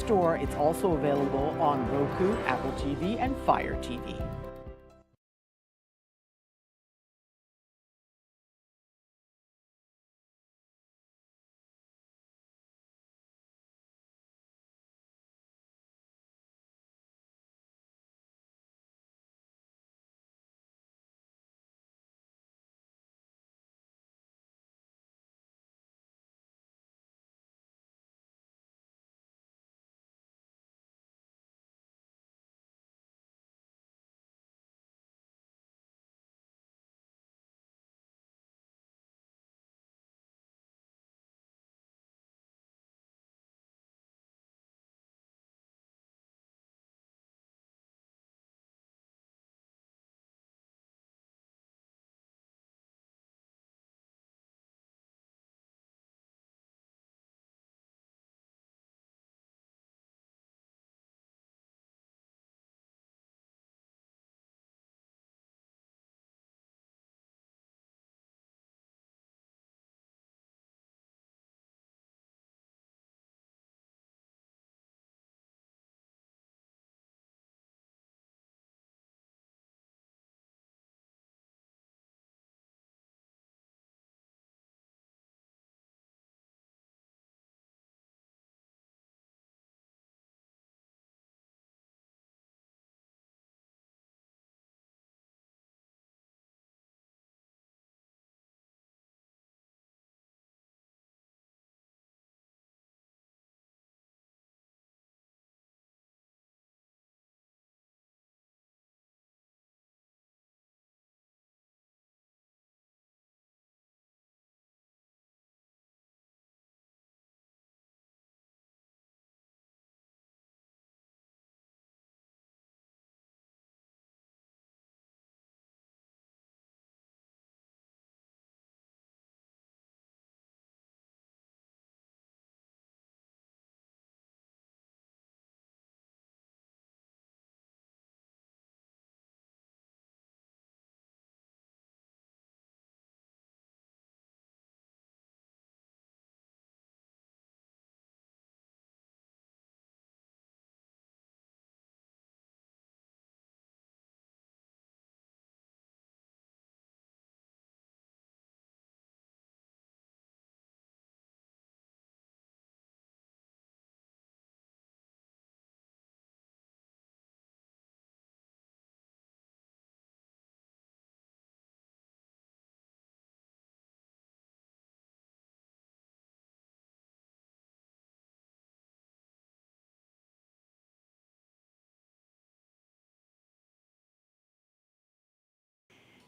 Store. It's also available on Roku, Apple TV, and Fire TV.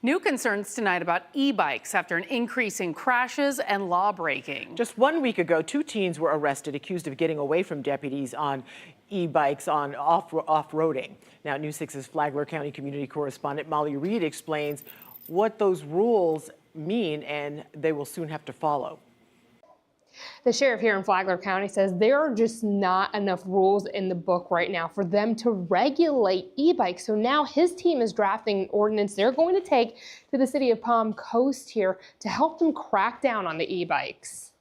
New concerns tonight about e-bikes after an increase in crashes and law breaking. Just 1 week ago, 2 teens were arrested accused of getting away from deputies on e-bikes on off-roading. Now, News 6's Flagler County community correspondent Molly Reed explains what those rules mean and they will soon have to follow. The sheriff here in Flagler County says there are just not enough rules in the book right now for them to regulate e-bikes. So now his team is drafting an ordinance they're going to take to the city of Palm Coast here to help them crack down on the e-bikes.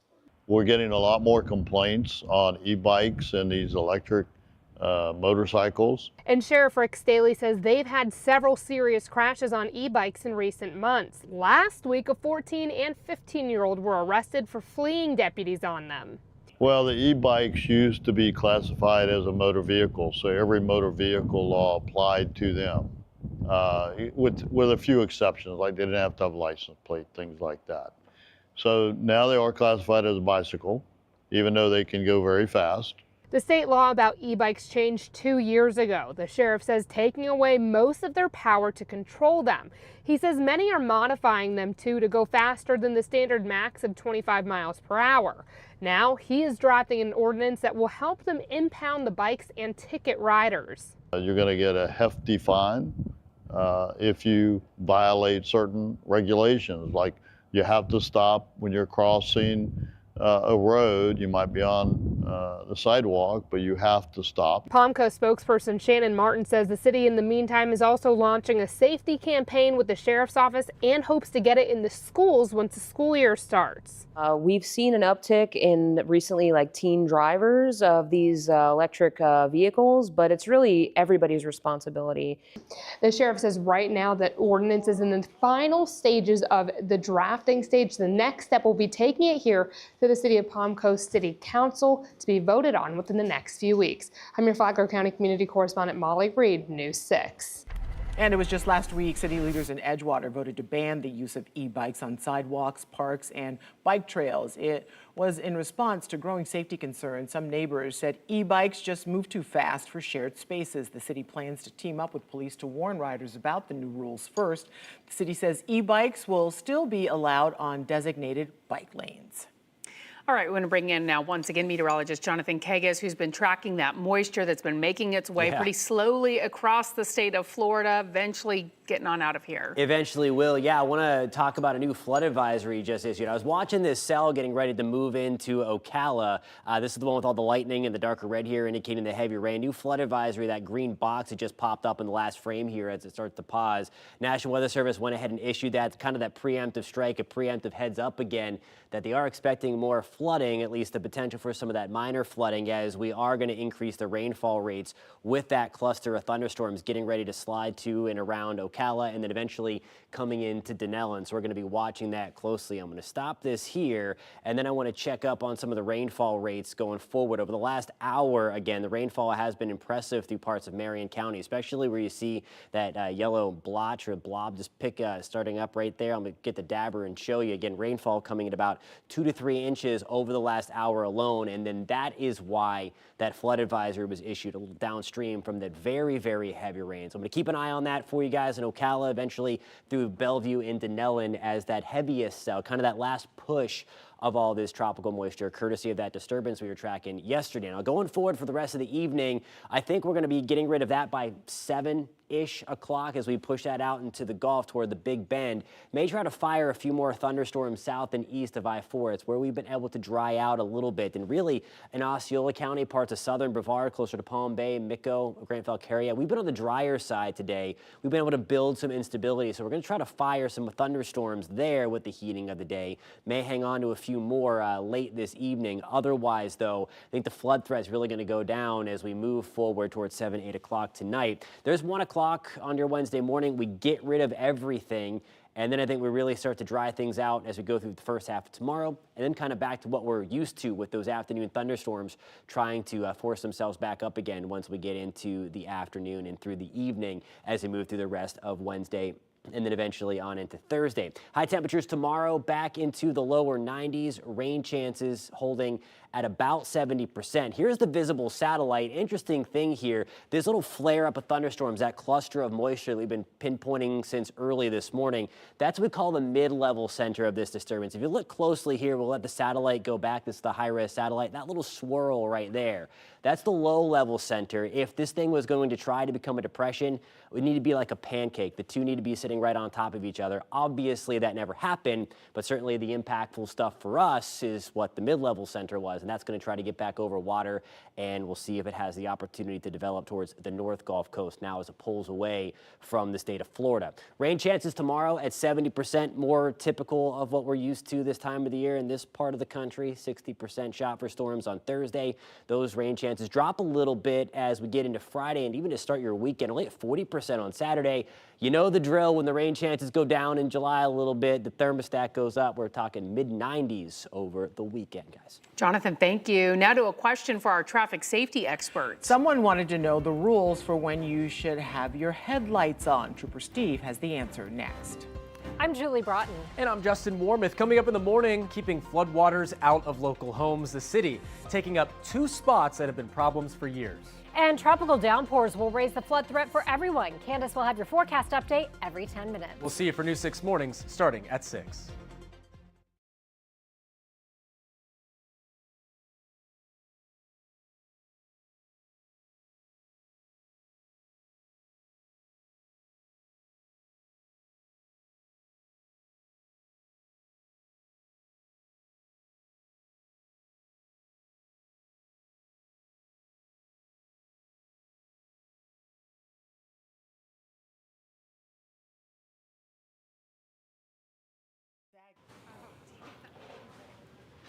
We're getting a lot more complaints on e-bikes and these electric motorcycles. And Sheriff Rick Staley says they've had several serious crashes on e-bikes in recent months. Last week, a 14 and 15-year-old were arrested for fleeing deputies on them. Well, the e-bikes used to be classified as a motor vehicle, so every motor vehicle law applied to them, with a few exceptions, like they didn't have to have a license plate, things like that. So now they are classified as a bicycle, even though they can go very fast. The state law about e-bikes changed 2 years ago. The sheriff says taking away most of their power to control them. He says many are modifying them to go faster than the standard max of 25 miles per hour. Now he is drafting an ordinance that will help them impound the bikes and ticket riders. You're going to get a hefty fine if you violate certain regulations, like you have to stop when you're crossing a road. You might be on the sidewalk, but you have to stop. POMCO spokesperson Shannon Martin says the city in the meantime is also launching a safety campaign with the sheriff's office and hopes to get it in the schools once the school year starts. We've seen an uptick in recently, like teen drivers of these electric vehicles, but it's really everybody's responsibility. The sheriff says right now that ordinance is in the final stages of the drafting stage. The next step will be taking it here to the City of Palm Coast City Council to be voted on within the next few weeks. I'm your Flagler County community correspondent Molly Reed, News 6. And it was just last week, city leaders in Edgewater voted to ban the use of e-bikes on sidewalks, parks, and bike trails. It was in response to growing safety concerns. Some neighbors said e-bikes just move too fast for shared spaces. The city plans to team up with police to warn riders about the new rules first. The city says e-bikes will still be allowed on designated bike lanes. All right, we're going to bring in now, once again, meteorologist Jonathan Kagas, who's been tracking that moisture that's been making its way pretty slowly across the state of Florida, eventually getting on out of here. Eventually will. Yeah, I want to talk about a new flood advisory just issued. I was watching this cell getting ready to move into Ocala. This is the one with all the lightning and the darker red here indicating the heavy rain. New flood advisory, that green box that just popped up in the last frame here as it starts to pause. National Weather Service went ahead and issued that, kind of that preemptive strike, a preemptive heads up again, that they are expecting more flooding, at least the potential for some of that minor flooding, as we are going to increase the rainfall rates with that cluster of thunderstorms getting ready to slide to and around Ocala and then eventually coming into Denellen. So we're going to be watching that closely. I'm going to stop this here, and then I want to check up on some of the rainfall rates going forward. Over the last hour, again, the rainfall has been impressive through parts of Marion County, especially where you see that yellow blotch or blob just starting up right there. I'm going to get the dabber and show you. Again, rainfall coming at about 2 to 3 inches over the last hour alone, and then that is why that flood advisory was issued a little downstream from that very, very heavy rain. So I'm going to keep an eye on that for you guys in Ocala, eventually through Bellevue into Denellen as that heaviest cell, kind of that last push of all this tropical moisture, courtesy of that disturbance we were tracking yesterday. Now, going forward for the rest of the evening, I think we're going to be getting rid of that by 7-ish o'clock as we push that out into the Gulf toward the Big Bend. May try to fire a few more thunderstorms south and east of I-4. It's where we've been able to dry out a little bit. And really, in Osceola County, parts of southern Brevard, closer to Palm Bay, Mico, Grant Falcaria, we've been on the drier side today. We've been able to build some instability. So we're going to try to fire some thunderstorms there with the heating of the day. May hang on to a few more late this evening. Otherwise, though, I think the flood threat is really going to go down as we move forward towards 7, 8 o'clock tonight. There's 1 o'clock on your Wednesday morning. We get rid of everything. And then I think we really start to dry things out as we go through the first half of tomorrow, and then kind of back to what we're used to with those afternoon thunderstorms trying to force themselves back up again once we get into the afternoon and through the evening as we move through the rest of Wednesday and then eventually on into Thursday. High temperatures tomorrow back into the lower 90s, rain chances holding at about 70%. Here's the visible satellite. Interesting thing here, this little flare up of thunderstorms, that cluster of moisture that we've been pinpointing since early this morning, that's what we call the mid-level center of this disturbance. If you look closely here, we'll let the satellite go back. This is the high-res satellite, that little swirl right there. That's the low-level center. If this thing was going to try to become a depression, it would need to be like a pancake. The two need to be sitting right on top of each other. Obviously, that never happened, but certainly the impactful stuff for us is what the mid-level center was, and that's going to try to get back over water, and we'll see if it has the opportunity to develop towards the North Gulf Coast now as it pulls away from the state of Florida. Rain chances tomorrow at 70%, more typical of what we're used to this time of the year in this part of the country. 60% shot for storms on Thursday. Those rain chances drop a little bit as we get into Friday and even to start your weekend, only at 40% on Saturday. You know the drill. When the rain chances go down in July a little bit, the thermostat goes up. We're talking mid-90s over the weekend, guys. Jonathan, thank you. Now to a question for our traffic safety experts. Someone wanted to know the rules for when you should have your headlights on. Trooper Steve has the answer next. I'm Julie Broughton. And I'm Justin Warmouth. Coming up in the morning, keeping floodwaters out of local homes. The city taking up 2 spots that have been problems for years. And tropical downpours will raise the flood threat for everyone. Candace will have your forecast update every 10 minutes. We'll see you for News 6 Mornings starting at 6.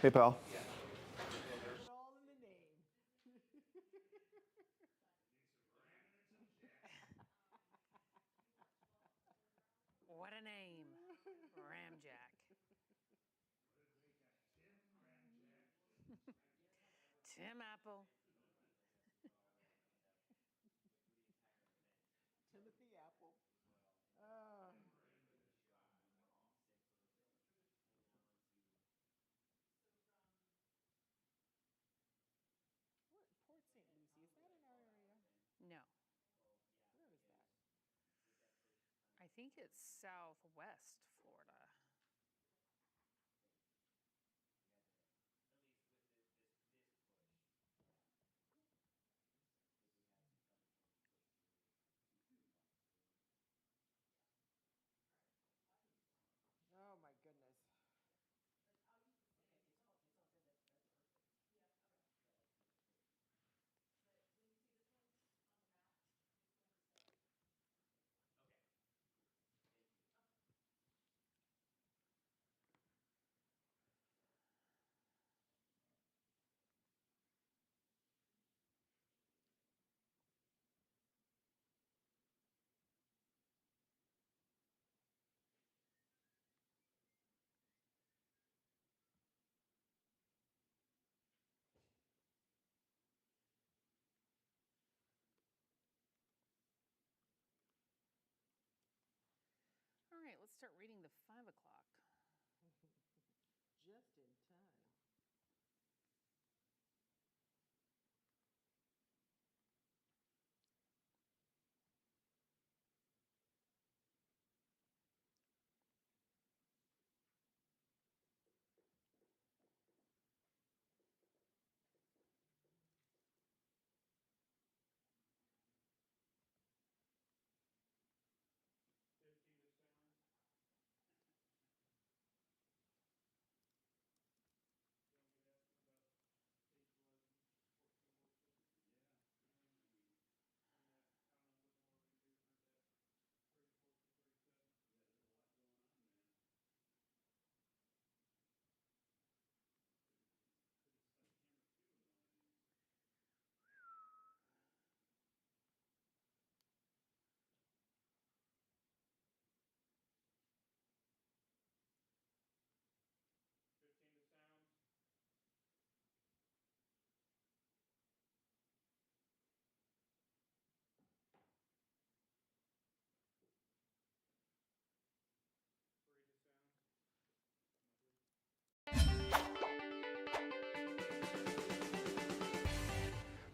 Hey, pal. What a name. Ramjack. Tim Apple. Timothy Apple. Port St. Lucie, is that in our area? No, Where is that? I think it's southwest Florida. Oh my goodness. All right, let's start reading the 5 o'clock. Just in time.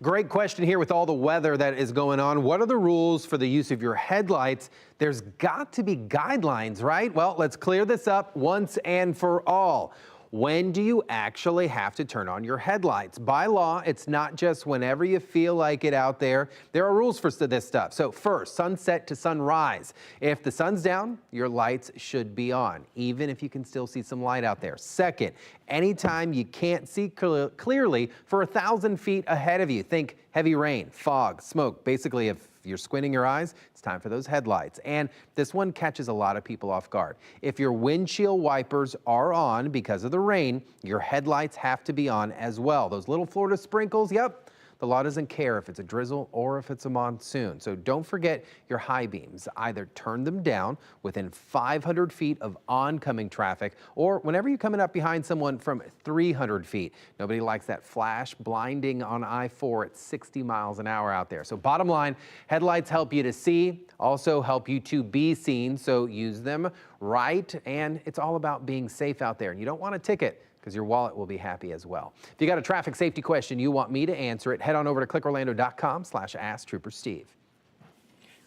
Great question here with all the weather that is going on. What are the rules for the use of your headlights? There's got to be guidelines, right? Well, let's clear this up once and for all. When do you actually have to turn on your headlights? By law, it's not just whenever you feel like it out there. There are rules for this stuff. So first, sunset to sunrise. If the sun's down, your lights should be on, even if you can still see some light out there. Second, anytime you can't see clearly for 1,000 feet ahead of you. Think heavy rain, fog, smoke. Basically, if you're squinting your eyes, it's time for those headlights. And this one catches a lot of people off guard. If your windshield wipers are on because of the rain, your headlights have to be on as well. Those little Florida sprinkles, yep. The law doesn't care if it's a drizzle or if it's a monsoon. So don't forget your high beams. Either turn them down within 500 feet of oncoming traffic or whenever you're coming up behind someone from 300 feet. Nobody likes that flash blinding on I-4 at 60 miles an hour out there. So bottom line, headlights help you to see, also help you to be seen. So use them right. And it's all about being safe out there. And you don't want a ticket, because your wallet will be happy as well. If you got a traffic safety question you want me to answer it, head on over to clickorlando.com/AskTrooperSteve.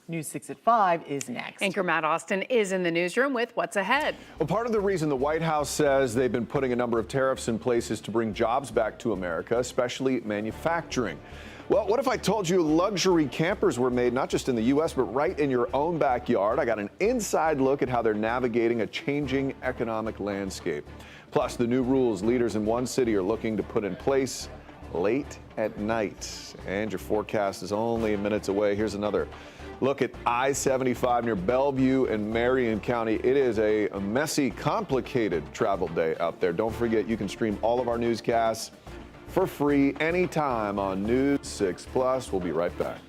News 6 at 5 is next. Anchor Matt Austin is in the newsroom with what's ahead. Well, part of the reason the White House says they've been putting a number of tariffs in place is to bring jobs back to America, especially manufacturing. Well, what if I told you luxury campers were made not just in the U.S., but right in your own backyard? I got an inside look at how they're navigating a changing economic landscape. Plus, the new rules leaders in one city are looking to put in place late at night. And your forecast is only minutes away. Here's another Look at I-75 near Bellevue and Marion County. It is a messy, complicated travel day out there. Don't forget, you can stream all of our newscasts for free anytime on News 6 Plus. We'll be right back.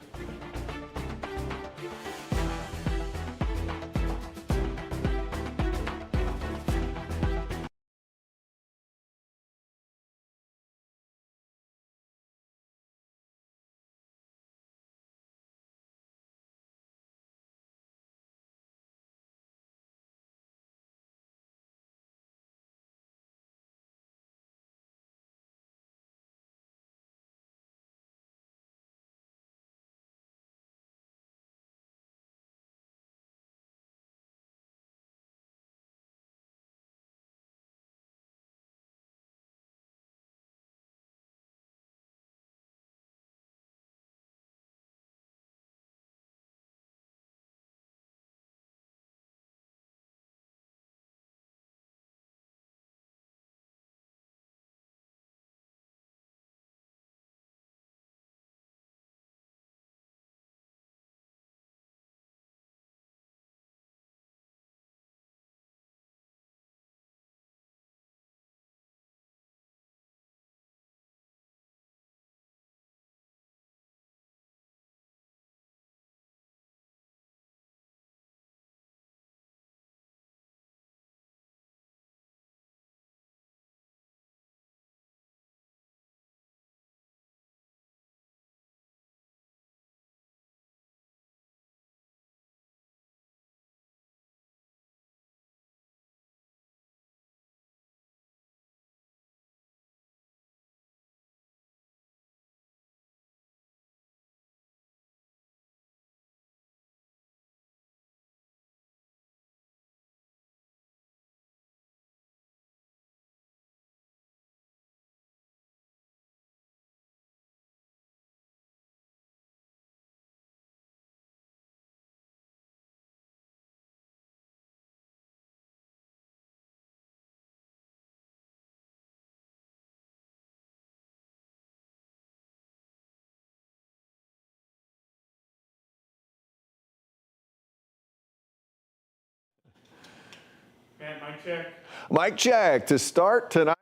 Mic check. Mic check to start tonight.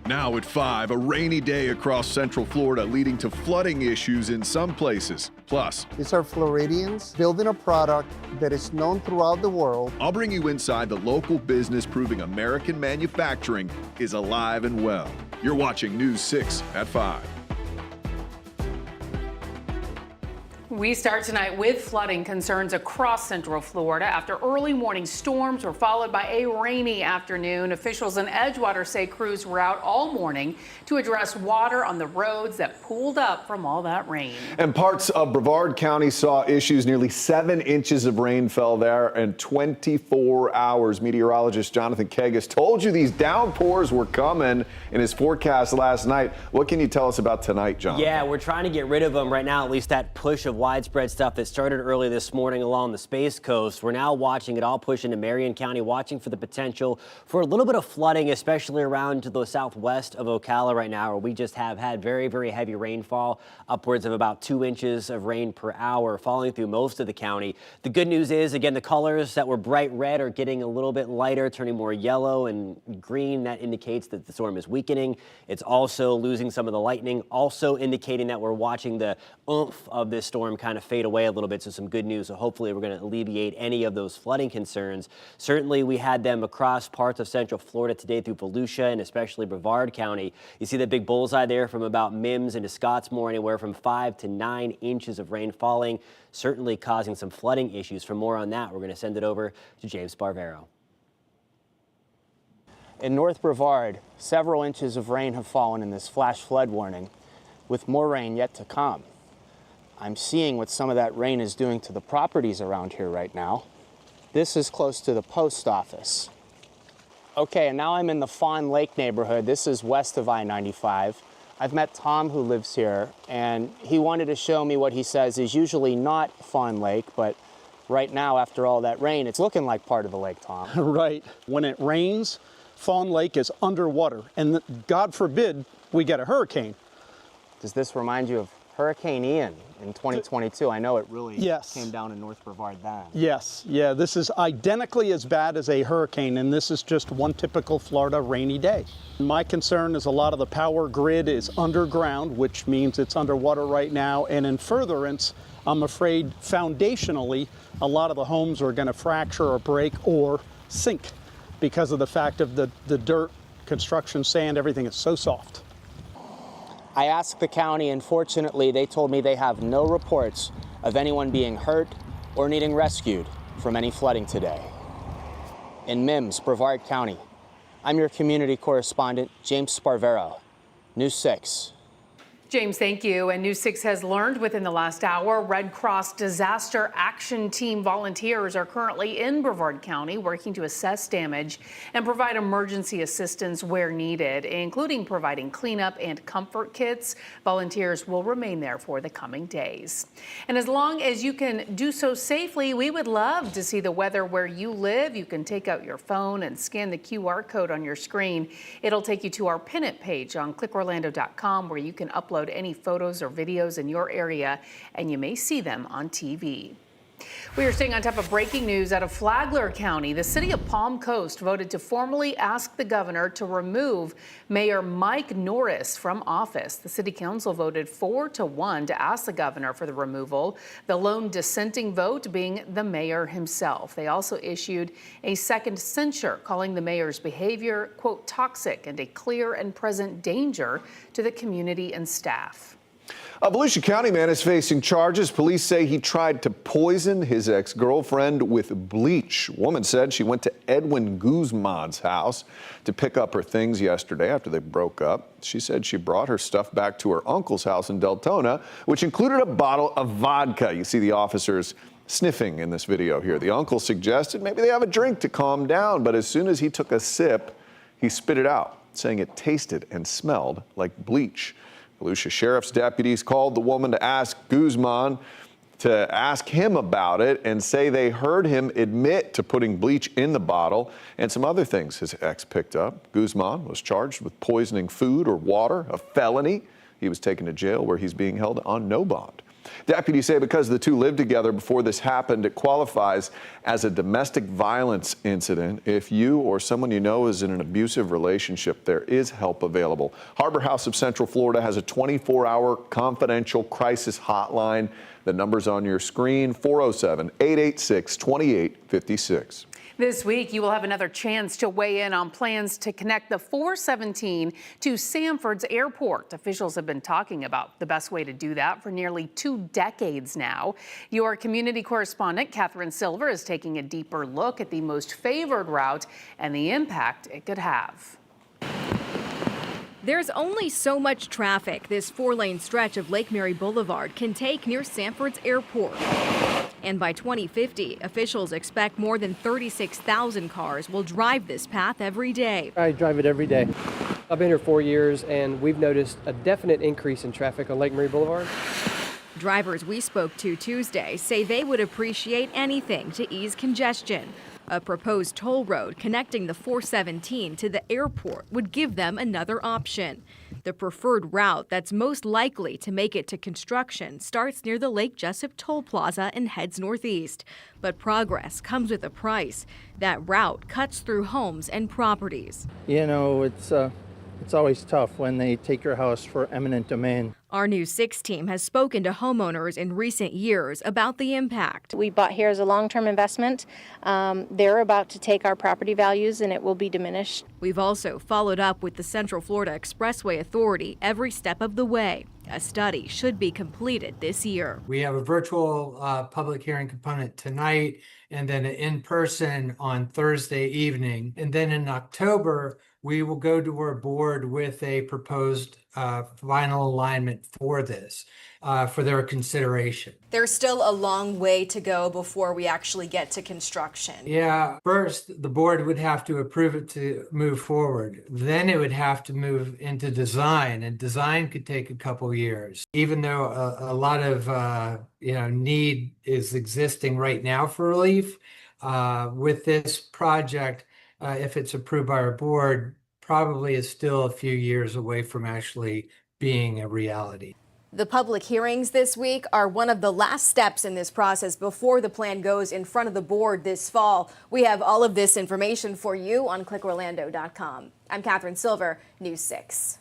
Now at 5, a rainy day across Central Florida leading to flooding issues in some places. Plus, These are Floridians building a product that is known throughout the world. I'll bring you inside the local business proving American manufacturing is alive and well. You're watching News 6 at 5. We start tonight with flooding concerns across Central Florida after early morning storms were followed by a rainy afternoon. Officials in Edgewater say crews were out all morning to address water on the roads that pooled up from all that rain. And parts of Brevard County saw issues. Nearly 7 inches of rain fell there in 24 hours. Meteorologist Jonathan Kagas told you these downpours were coming in his forecast last night. What can you tell us about tonight, Jonathan? Yeah, we're trying to get rid of them right now, at least that push of widespread stuff that started early this morning along the Space Coast. We're now watching it all push into Marion County, watching for the potential for a little bit of flooding, especially around to the southwest of Ocala right now, where we just have had very, very heavy rainfall, upwards of about 2 inches of rain per hour falling through most of the county. The good news is, again, the colors that were bright red are getting a little bit lighter, turning more yellow and green. That indicates that the storm is weakening. It's also losing some of the lightning, also indicating that we're watching the oomph of this storm kind of fade away a little bit. So some good news. So hopefully we're going to alleviate any of those flooding concerns. Certainly we had them across parts of Central Florida today through Volusia and especially Brevard County. You see that big bullseye there from about Mims into Scottsmore, anywhere from 5 to 9 inches of rain falling, certainly causing some flooding issues. For more on that, we're going to send it over to James Sparvero. In North Brevard, several inches of rain have fallen in this flash flood warning, with more rain yet to come. I'm seeing what some of that rain is doing to the properties around here right now. This is close to the post office. Okay, and now I'm in the Fawn Lake neighborhood. This is west of I-95. I've met Tom, who lives here, and he wanted to show me what he says is usually not Fawn Lake, but right now, after all that rain, it's looking like part of the lake, Tom. Right. When it rains, Fawn Lake is underwater, and God forbid we get a hurricane. Does this remind you of Hurricane Ian in 2022? I know it really came down in North Brevard then. Yes, yeah, this is identically as bad as a hurricane, and this is just one typical Florida rainy day. My concern is a lot of the power grid is underground, which means it's underwater right now, and in furtherance, I'm afraid foundationally, a lot of the homes are going to fracture or break or sink because of the fact of the dirt, construction, sand, everything is so soft. I asked the county, and fortunately, they told me they have no reports of anyone being hurt or needing rescued from any flooding today. In Mims, Brevard County, I'm your community correspondent, James Sparvero, News 6. James, thank you. And News 6 has learned within the last hour, Red Cross Disaster Action Team volunteers are currently in Brevard County working to assess damage and provide emergency assistance where needed, including providing cleanup and comfort kits. Volunteers will remain there for the coming days. And as long as you can do so safely, we would love to see the weather where you live. You can take out your phone and scan the QR code on your screen. It'll take you to our Pin It page on clickorlando.com where you can upload any photos or videos in your area, and you may see them on TV. We are staying on top of breaking news out of Flagler County. The city of Palm Coast voted to formally ask the governor to remove Mayor Mike Norris from office. The city council voted 4-1 to ask the governor for the removal, the lone dissenting vote being the mayor himself. They also issued a second censure, calling the mayor's behavior, quote, toxic and a clear and present danger to the community and staff. A Volusia County man is facing charges. Police say he tried to poison his ex-girlfriend with bleach. Woman said she went to Edwin Guzman's house to pick up her things yesterday after they broke up. She said she brought her stuff back to her uncle's house in Deltona, which included a bottle of vodka. You see the officers sniffing in this video here. The uncle suggested maybe they have a drink to calm down, but as soon as he took a sip, he spit it out, saying it tasted and smelled like bleach. Volusia Sheriff's deputies called the woman to ask Guzman to ask him about it and say they heard him admit to putting bleach in the bottle and some other things his ex picked up. Guzman was charged with poisoning food or water, a felony. He was taken to jail where he's being held on no bond. Deputies say because the two lived together before this happened, it qualifies as a domestic violence incident. If you or someone you know is in an abusive relationship, there is help available. Harbor House of Central Florida has a 24-hour confidential crisis hotline. The number's on your screen, 407-886-2856. This week, you will have another chance to weigh in on plans to connect the 417 to Sanford's airport. Officials have been talking about the best way to do that for nearly 2 decades now. Your community correspondent, Catherine Silver, is taking a deeper look at the most favored route and the impact it could have. There's only so much traffic this 4-lane stretch of Lake Mary Boulevard can take near Sanford's airport. And by 2050, officials expect more than 36,000 cars will drive this path every day. I drive it every day. I've been here 4 years, and we've noticed a definite increase in traffic on Lake Mary Boulevard. Drivers we spoke to Tuesday say they would appreciate anything to ease congestion. A proposed toll road connecting the 417 to the airport would give them another option. The preferred route that's most likely to make it to construction starts near the Lake Jessup Toll Plaza and heads northeast. But progress comes with a price. That route cuts through homes and properties. You know, it's always tough when they take your house for eminent domain. Our News 6 team has spoken to homeowners in recent years about the impact. We bought here as a long-term investment. They're about to take our property values and it will be diminished. We've also followed up with the Central Florida Expressway Authority every step of the way. A study should be completed this year. We have a virtual public hearing component tonight and then an in-person on Thursday evening. And then in October, we will go to our board with a proposed final alignment for this, for their consideration. There's still a long way to go before we actually get to construction. Yeah, first, the board would have to approve it to move forward. Then it would have to move into design, and design could take a couple years. Even though a lot of need is existing right now for relief, with this project, if it's approved by our board, probably is still a few years away from actually being a reality. The public hearings this week are one of the last steps in this process before the plan goes in front of the board this fall. We have all of this information for you on clickorlando.com. I'm Catherine Silver, News 6.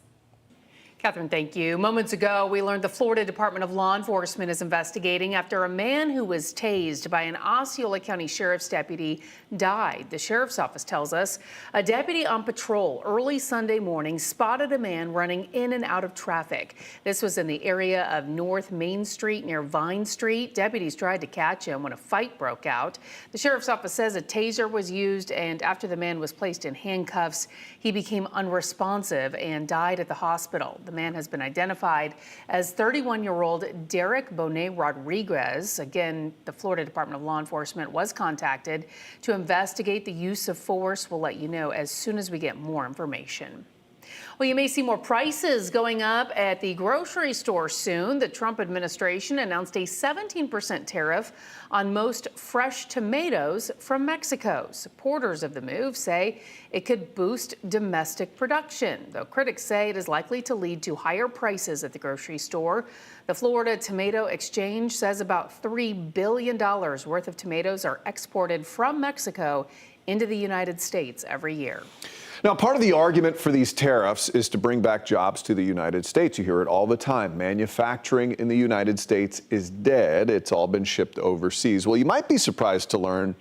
Catherine, thank you. Moments ago, we learned the Florida Department of Law Enforcement is investigating after a man who was tased by an Osceola County Sheriff's deputy died. The Sheriff's Office tells us a deputy on patrol early Sunday morning spotted a man running in and out of traffic. This was in the area of North Main Street near Vine Street. Deputies tried to catch him when a fight broke out. The Sheriff's Office says a taser was used, and after the man was placed in handcuffs, he became unresponsive and died at the hospital. The man has been identified as 31-year-old Derek Bonet Rodriguez. Again, the Florida Department of Law Enforcement was contacted to investigate the use of force. We'll let you know as soon as we get more information. Well, you may see more prices going up at the grocery store soon. The Trump administration announced a 17% tariff on most fresh tomatoes from Mexico. Supporters of the move say it could boost domestic production, though critics say it is likely to lead to higher prices at the grocery store. The Florida Tomato Exchange says about $3 billion worth of tomatoes are exported from Mexico into the United States every year. Now, part of the argument for these tariffs is to bring back jobs to the United States. You hear it all the time. Manufacturing in the United States is dead. It's all been shipped overseas. Well, you might be surprised to learn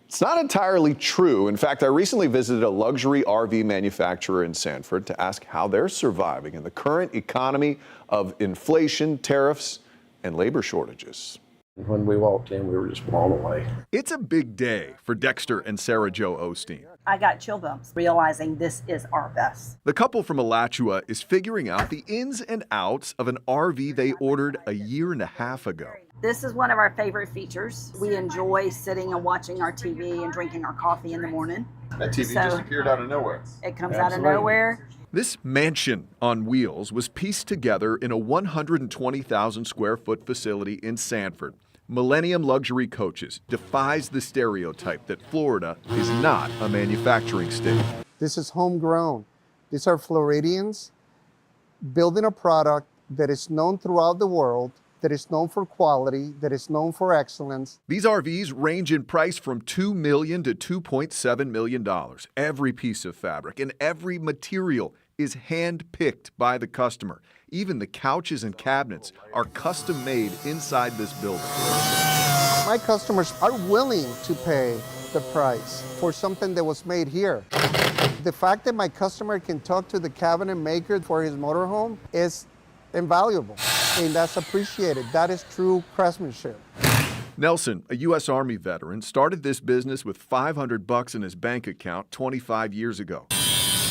it's not entirely true. In fact, I recently visited a luxury RV manufacturer in Sanford to ask how they're surviving in the current economy of inflation, tariffs, and labor shortages. When we walked in, we were just blown away. It's a big day for Dexter and Sarah Jo Osteen. I got chill bumps realizing this is our best. The couple from Alachua is figuring out the ins and outs of an RV they ordered a year and a half ago. This is one of our favorite features. We enjoy sitting and watching our TV and drinking our coffee in the morning. That TV just appeared out of nowhere. It comes out of nowhere. This mansion on wheels was pieced together in a 120,000 square foot facility in Sanford. Millennium Luxury Coaches defies the stereotype that Florida is not a manufacturing state. This is homegrown. These are Floridians building a product that is known throughout the world, that is known for quality, that is known for excellence. These RVs range in price from $2 million to $2.7 million. Every piece of fabric and every material is hand-picked by the customer. Even the couches and cabinets are custom-made inside this building. My customers are willing to pay the price for something that was made here. The fact that my customer can talk to the cabinet maker for his motorhome is invaluable, and that's appreciated. That is true craftsmanship. Nelson, a U.S. Army veteran, started this business with $500 in his bank account 25 years ago.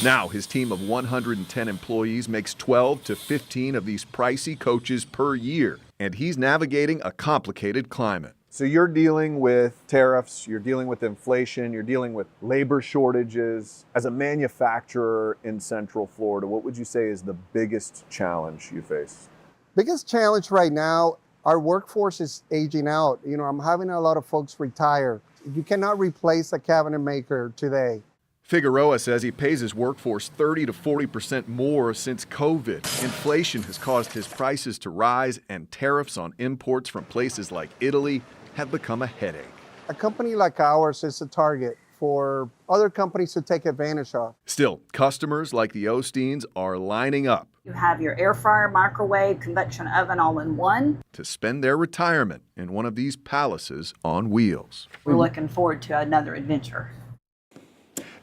Now, his team of 110 employees makes 12 to 15 of these pricey coaches per year, and he's navigating a complicated climate. So you're dealing with tariffs, you're dealing with inflation, you're dealing with labor shortages. As a manufacturer in Central Florida, what would you say is the biggest challenge you face? Biggest challenge right now, our workforce is aging out. You know, I'm having a lot of folks retire. You cannot replace a cabinet maker today. Figueroa says he pays his workforce 30 to 40% more since COVID. Inflation has caused his prices to rise, and tariffs on imports from places like Italy have become a headache. A company like ours is a target for other companies to take advantage of. Still, customers like the Osteens are lining up You have your air fryer, microwave, convection oven all in one. to spend their retirement in one of these palaces on wheels. We're looking forward to another adventure.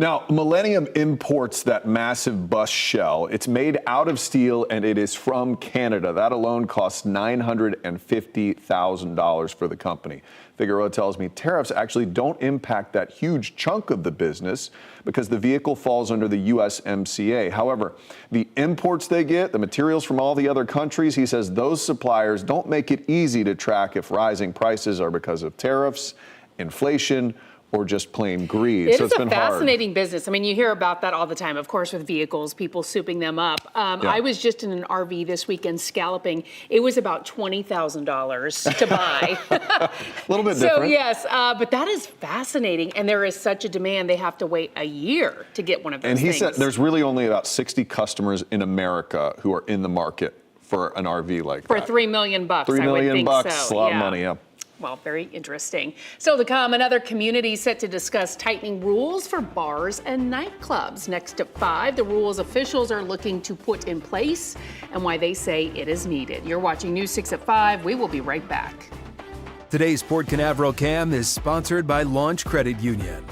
Now, Millennium imports that massive bus shell. It's made out of steel and it is from Canada. That alone costs $950,000 for the company. Figueroa tells me tariffs actually don't impact that huge chunk of the business because the vehicle falls under the USMCA. However, the imports they get, the materials from all the other countries, he says those suppliers don't make it easy to track if rising prices are because of tariffs, inflation, or just plain greed. It So is it's a been hard. fascinating business. I mean, you hear about that all the time, of course, with vehicles, people souping them up. I was just in an RV this weekend scalloping. It was about $20,000 to buy. A little bit So different. yes, but that is fascinating. And there is such a demand, they have to wait a year to get one of those And he things. said there's really only about 60 customers in America who are in the market for an RV like For that. $3 million, $3 I would million think bucks, so. a lot yeah. of money, yeah. Well, very interesting. Still to come, another community set to discuss tightening rules for bars and nightclubs. Next at 5, the rules officials are looking to put in place and why they say it is needed. You're watching News 6 at 5. We will be right back. Today's Port Canaveral Cam is sponsored by Launch Credit Union.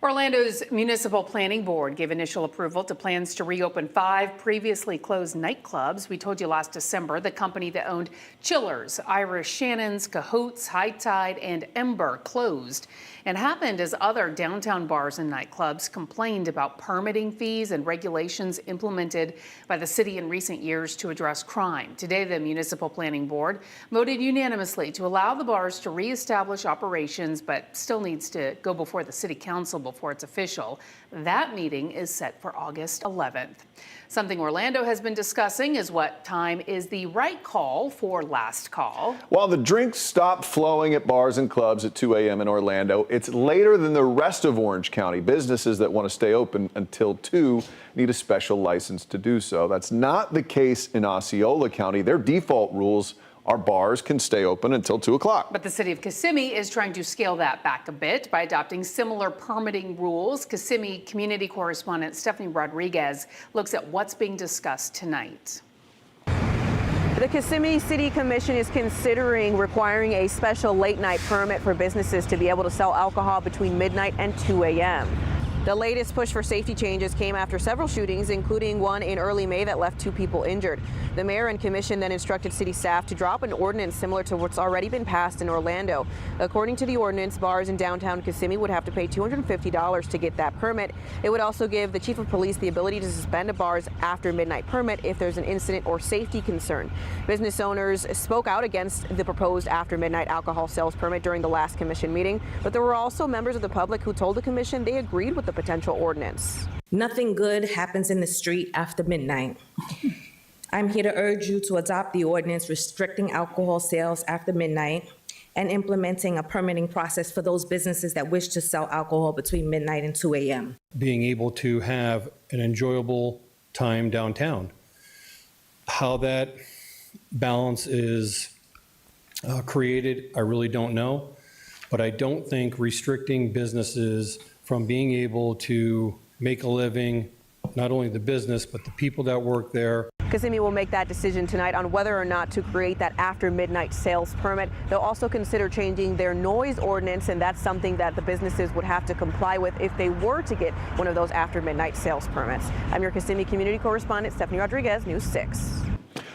Orlando's Municipal Planning Board gave initial approval to plans to reopen 5 previously closed nightclubs. We told you last December the company that owned Chillers, Irish Shannon's, Cahoots, High Tide, and Ember closed. And happened as other downtown bars and nightclubs complained about permitting fees and regulations implemented by the city in recent years to address crime. Today, the Municipal Planning Board voted unanimously to allow the bars to reestablish operations, but still needs to go before the City Council before it's official. That meeting is set for August 11th. Something Orlando has been discussing is what time is the right call for last call. While the drinks stop flowing at bars and clubs at 2 a.m. in Orlando, it's later than the rest of Orange County. Businesses that want to stay open until 2 need a special license to do so. That's not the case in Osceola County. Their default rules our bars can stay open until 2 o'clock. But the city of Kissimmee is trying to scale that back a bit by adopting similar permitting rules. Kissimmee community correspondent Stephanie Rodriguez looks at what's being discussed tonight. The Kissimmee City Commission is considering requiring a special late night permit for businesses to be able to sell alcohol between midnight and 2 a.m. The latest push for safety changes came after several shootings, including one in early May that left 2 people injured. The mayor and commission then instructed city staff to drop an ordinance similar to what's already been passed in Orlando. According to the ordinance, bars in downtown Kissimmee would have to pay $250 to get that permit. It would also give the chief of police the ability to suspend a bar's after midnight permit if there's an incident or safety concern. Business owners spoke out against the proposed after midnight alcohol sales permit during the last commission meeting, but there were also members of the public who told the commission they agreed with the potential ordinance. Nothing good happens in the street after midnight. I'm here to urge you to adopt the ordinance restricting alcohol sales after midnight and implementing a permitting process for those businesses that wish to sell alcohol between midnight and 2 a.m. Being able to have an enjoyable time downtown. How that balance is created, I really don't know, but I don't think restricting businesses from being able to make a living, not only the business, but the people that work there. Kissimmee will make that decision tonight on whether or not to create that after midnight sales permit. They'll also consider changing their noise ordinance, and that's something that the businesses would have to comply with if they were to get one of those after midnight sales permits. I'm your Kissimmee community correspondent, Stephanie Rodriguez, News 6.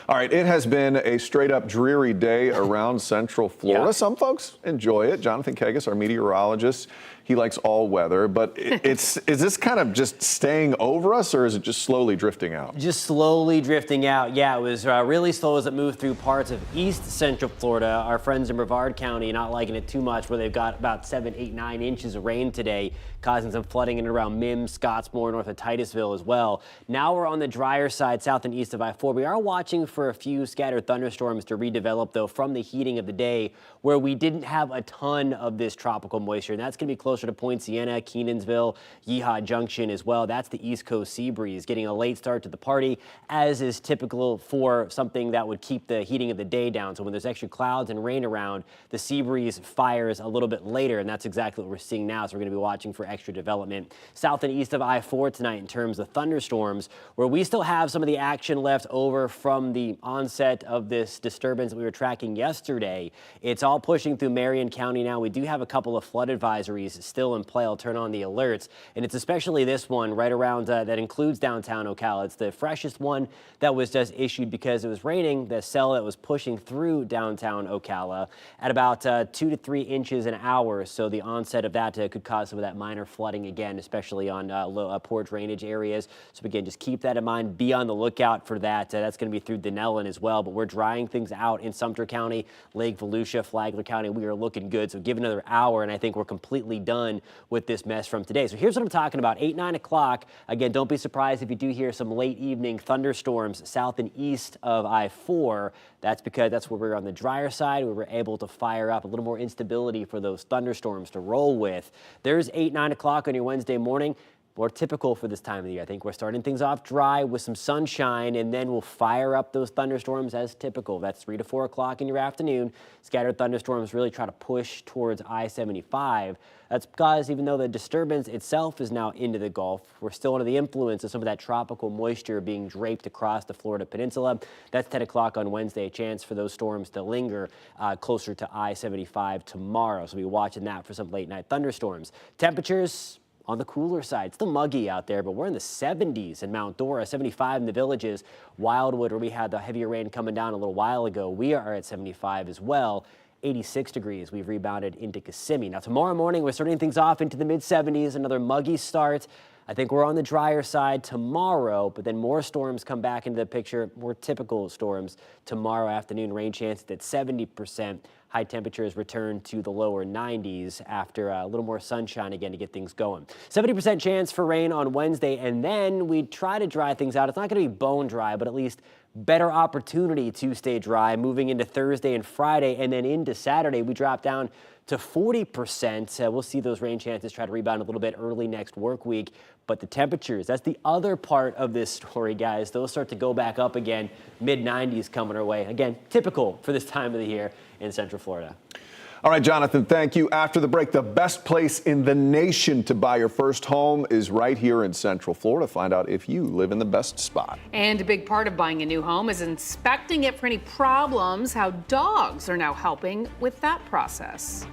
All right, it has been a straight up dreary day around Central Florida. Yeah. Some folks enjoy it. Jonathan Kegas, our meteorologist, he likes all weather, but is this kind of just staying over us, or is it just slowly drifting out? Just slowly drifting out. Yeah, it was really slow as it moved through parts of East Central Florida. Our friends in Brevard County not liking it too much, where they've got about 7, 8, 9 inches of rain today, causing some flooding in and around Mims, Scottsmore, north of Titusville as well. Now we're on the drier side, south and east of I-4. We are watching for a few scattered thunderstorms to redevelop, though, from the heating of the day, where we didn't have a ton of this tropical moisture, and that's going to be closer to Point Siena, Kenansville, Yeehaw Junction as well. That's the East Coast sea breeze getting a late start to the party, as is typical for something that would keep the heating of the day down. So when there's extra clouds and rain around, the sea breeze fires a little bit later, and that's exactly what we're seeing now. So we're going to be watching for extra development south and east of I-4 tonight in terms of thunderstorms, where we still have some of the action left over from the onset of this disturbance that we were tracking yesterday. It's all pushing through Marion County now. We do have a couple of flood advisories still in play. I'll turn on the alerts, and it's especially this one right around that includes downtown Ocala. It's the freshest one that was just issued because it was raining. The cell that was pushing through downtown Ocala at about 2 to 3 inches an hour. So the onset of that could cause some of that minor flooding again, especially on poor drainage areas. So again, just keep that in mind. Be on the lookout for that. That's going to be through Denellen as well. But we're drying things out in Sumter County, Lake Volusia, Flagler County. We are looking good. So give another hour, and I think we're completely done with this mess from today. So here's what I'm talking about. 8, 9 o'clock. Again, don't be surprised if you do hear some late evening thunderstorms south and east of I-4. That's because that's where we're on the drier side. We were able to fire up a little more instability for those thunderstorms to roll with. There's 8, 9 o'clock on your Wednesday morning. More typical for this time of the year. I think we're starting things off dry with some sunshine, and then we'll fire up those thunderstorms as typical. That's 3 to 4 o'clock in your afternoon. Scattered thunderstorms really try to push towards I-75. That's because even though the disturbance itself is now into the Gulf, we're still under the influence of some of that tropical moisture being draped across the Florida Peninsula. That's 10 o'clock on Wednesday. A chance for those storms to linger closer to I-75 tomorrow. So we'll be watching that for some late night thunderstorms. Temperatures on the cooler side. Still muggy out there, but we're in the 70s in Mount Dora, 75 in the Villages. Wildwood, where we had the heavier rain coming down a little while ago, we are at 75 as well. 86 degrees. We've rebounded into Kissimmee. Now tomorrow morning, we're starting things off into the mid-70s, another muggy start. I think we're on the drier side tomorrow, but then more storms come back into the picture, more typical storms tomorrow afternoon. Rain chances at 70%. High temperatures return to the lower 90s after a little more sunshine again to get things going. 70% chance for rain on Wednesday, and then we try to dry things out. It's not going to be bone dry, but at least better opportunity to stay dry moving into Thursday and Friday, and then into Saturday we drop down to 40%. We'll see those rain chances try to rebound a little bit early next work week. But the temperatures, that's the other part of this story, guys. Those start to go back up again. Mid-90s coming our way. Again, typical for this time of the year in Central Florida. All right, Jonathan, thank you. After the break, the best place in the nation to buy your first home is right here in Central Florida. Find out if you live in the best spot. And a big part of buying a new home is inspecting it for any problems. How dogs are now helping with that process.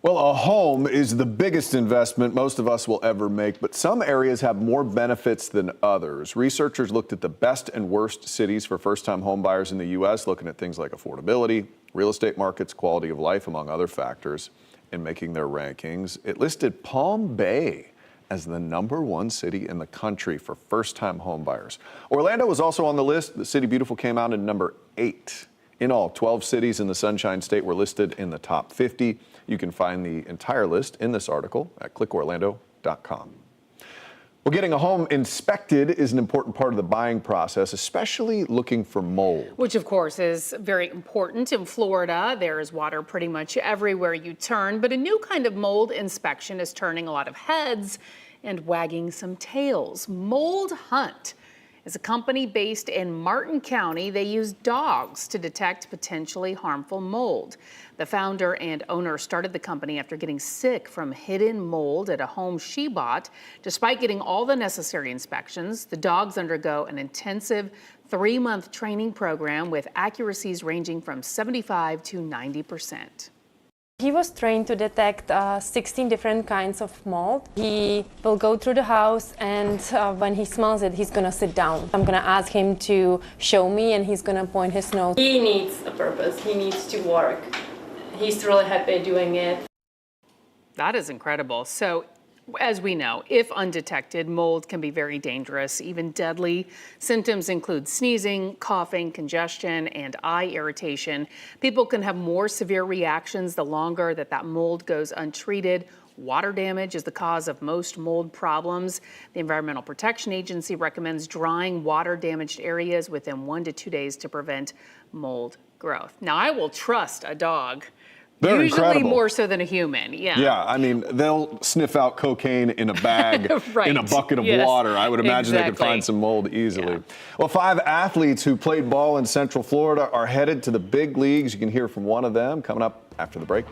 Well, a home is the biggest investment most of us will ever make, but some areas have more benefits than others. Researchers looked at the best and worst cities for first-time homebuyers in the U.S., looking at things like affordability, real estate markets, quality of life, among other factors, in making their rankings. It listed Palm Bay as the #1 city in the country for first-time homebuyers. Orlando was also on the list. The city beautiful came out in #8. In all, 12 cities in the Sunshine State were listed in the top 50. You can find the entire list in this article at clickorlando.com. Well, getting a home inspected is an important part of the buying process, especially looking for mold. Which, of course, is very important. In Florida, there is water pretty much everywhere you turn, but a new kind of mold inspection is turning a lot of heads and wagging some tails. Mold Hunt is a company based in Martin County. They use dogs to detect potentially harmful mold. The founder and owner started the company after getting sick from hidden mold at a home she bought. Despite getting all the necessary inspections, the dogs undergo an intensive 3-month training program with accuracies ranging from 75 to 90%. He was trained to detect 16 different kinds of mold. He will go through the house, and when he smells it, he's gonna sit down. I'm gonna ask him to show me, and he's gonna point his nose. He needs a purpose. He needs to work. He's really happy doing it. That is incredible. So, as we know, if undetected, mold can be very dangerous, even deadly. Symptoms include sneezing, coughing, congestion, and eye irritation. People can have more severe reactions the longer that mold goes untreated. Water damage is the cause of most mold problems. The Environmental Protection Agency recommends drying water-damaged areas within 1 to 2 days to prevent mold growth. Now, I will trust a dog. They're Usually incredible. more so than a human, yeah. Yeah, I mean, they'll sniff out cocaine in a bag, Right. in a bucket of Yes. water. I would imagine they could Exactly. find some mold easily. Well, 5 athletes who played ball in Central Florida are headed to the big leagues. You can hear from one of them coming up after the break.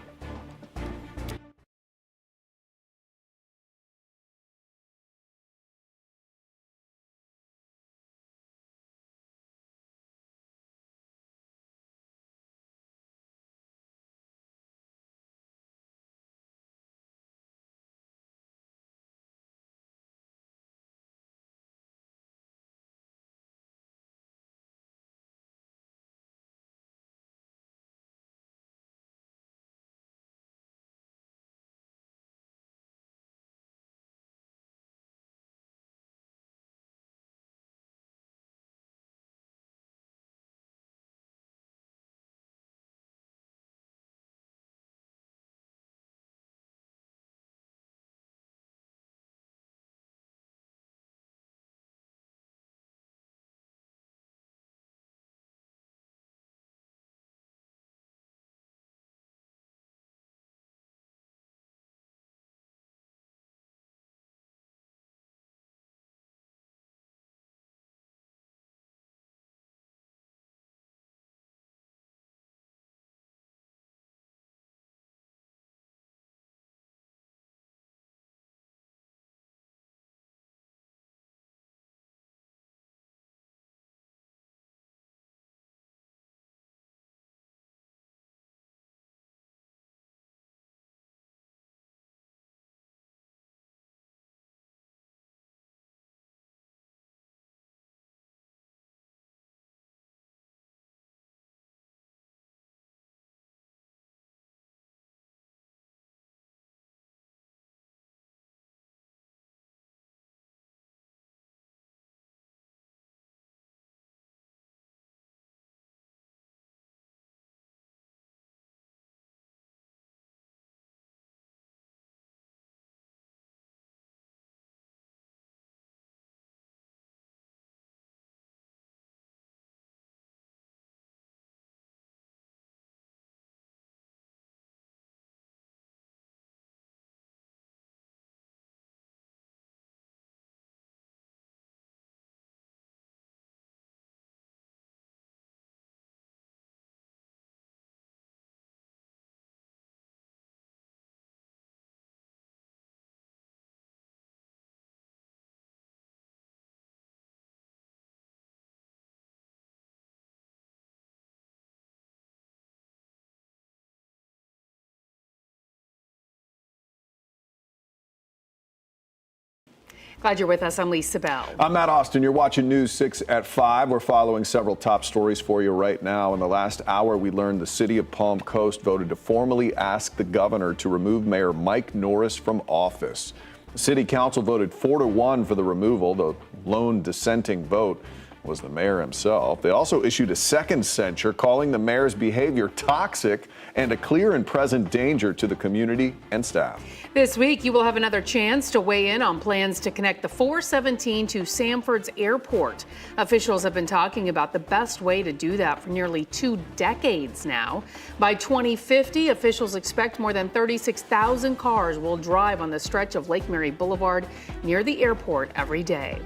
Glad you're with us. I'm Lisa Bell. I'm Matt Austin. You're watching News 6 at 5. We're following several top stories for you right now. In the last hour, we learned the city of Palm Coast voted to formally ask the governor to remove Mayor Mike Norris from office. The city council voted 4-1 for the removal. The lone dissenting vote was the mayor himself. They also issued a second censure, calling the mayor's behavior toxic and a clear and present danger to the community and staff. This week, you will have another chance to weigh in on plans to connect the 417 to Sanford's airport. Officials have been talking about the best way to do that for nearly 2 decades now. By 2050, officials expect more than 36,000 cars will drive on the stretch of Lake Mary Boulevard near the airport every day.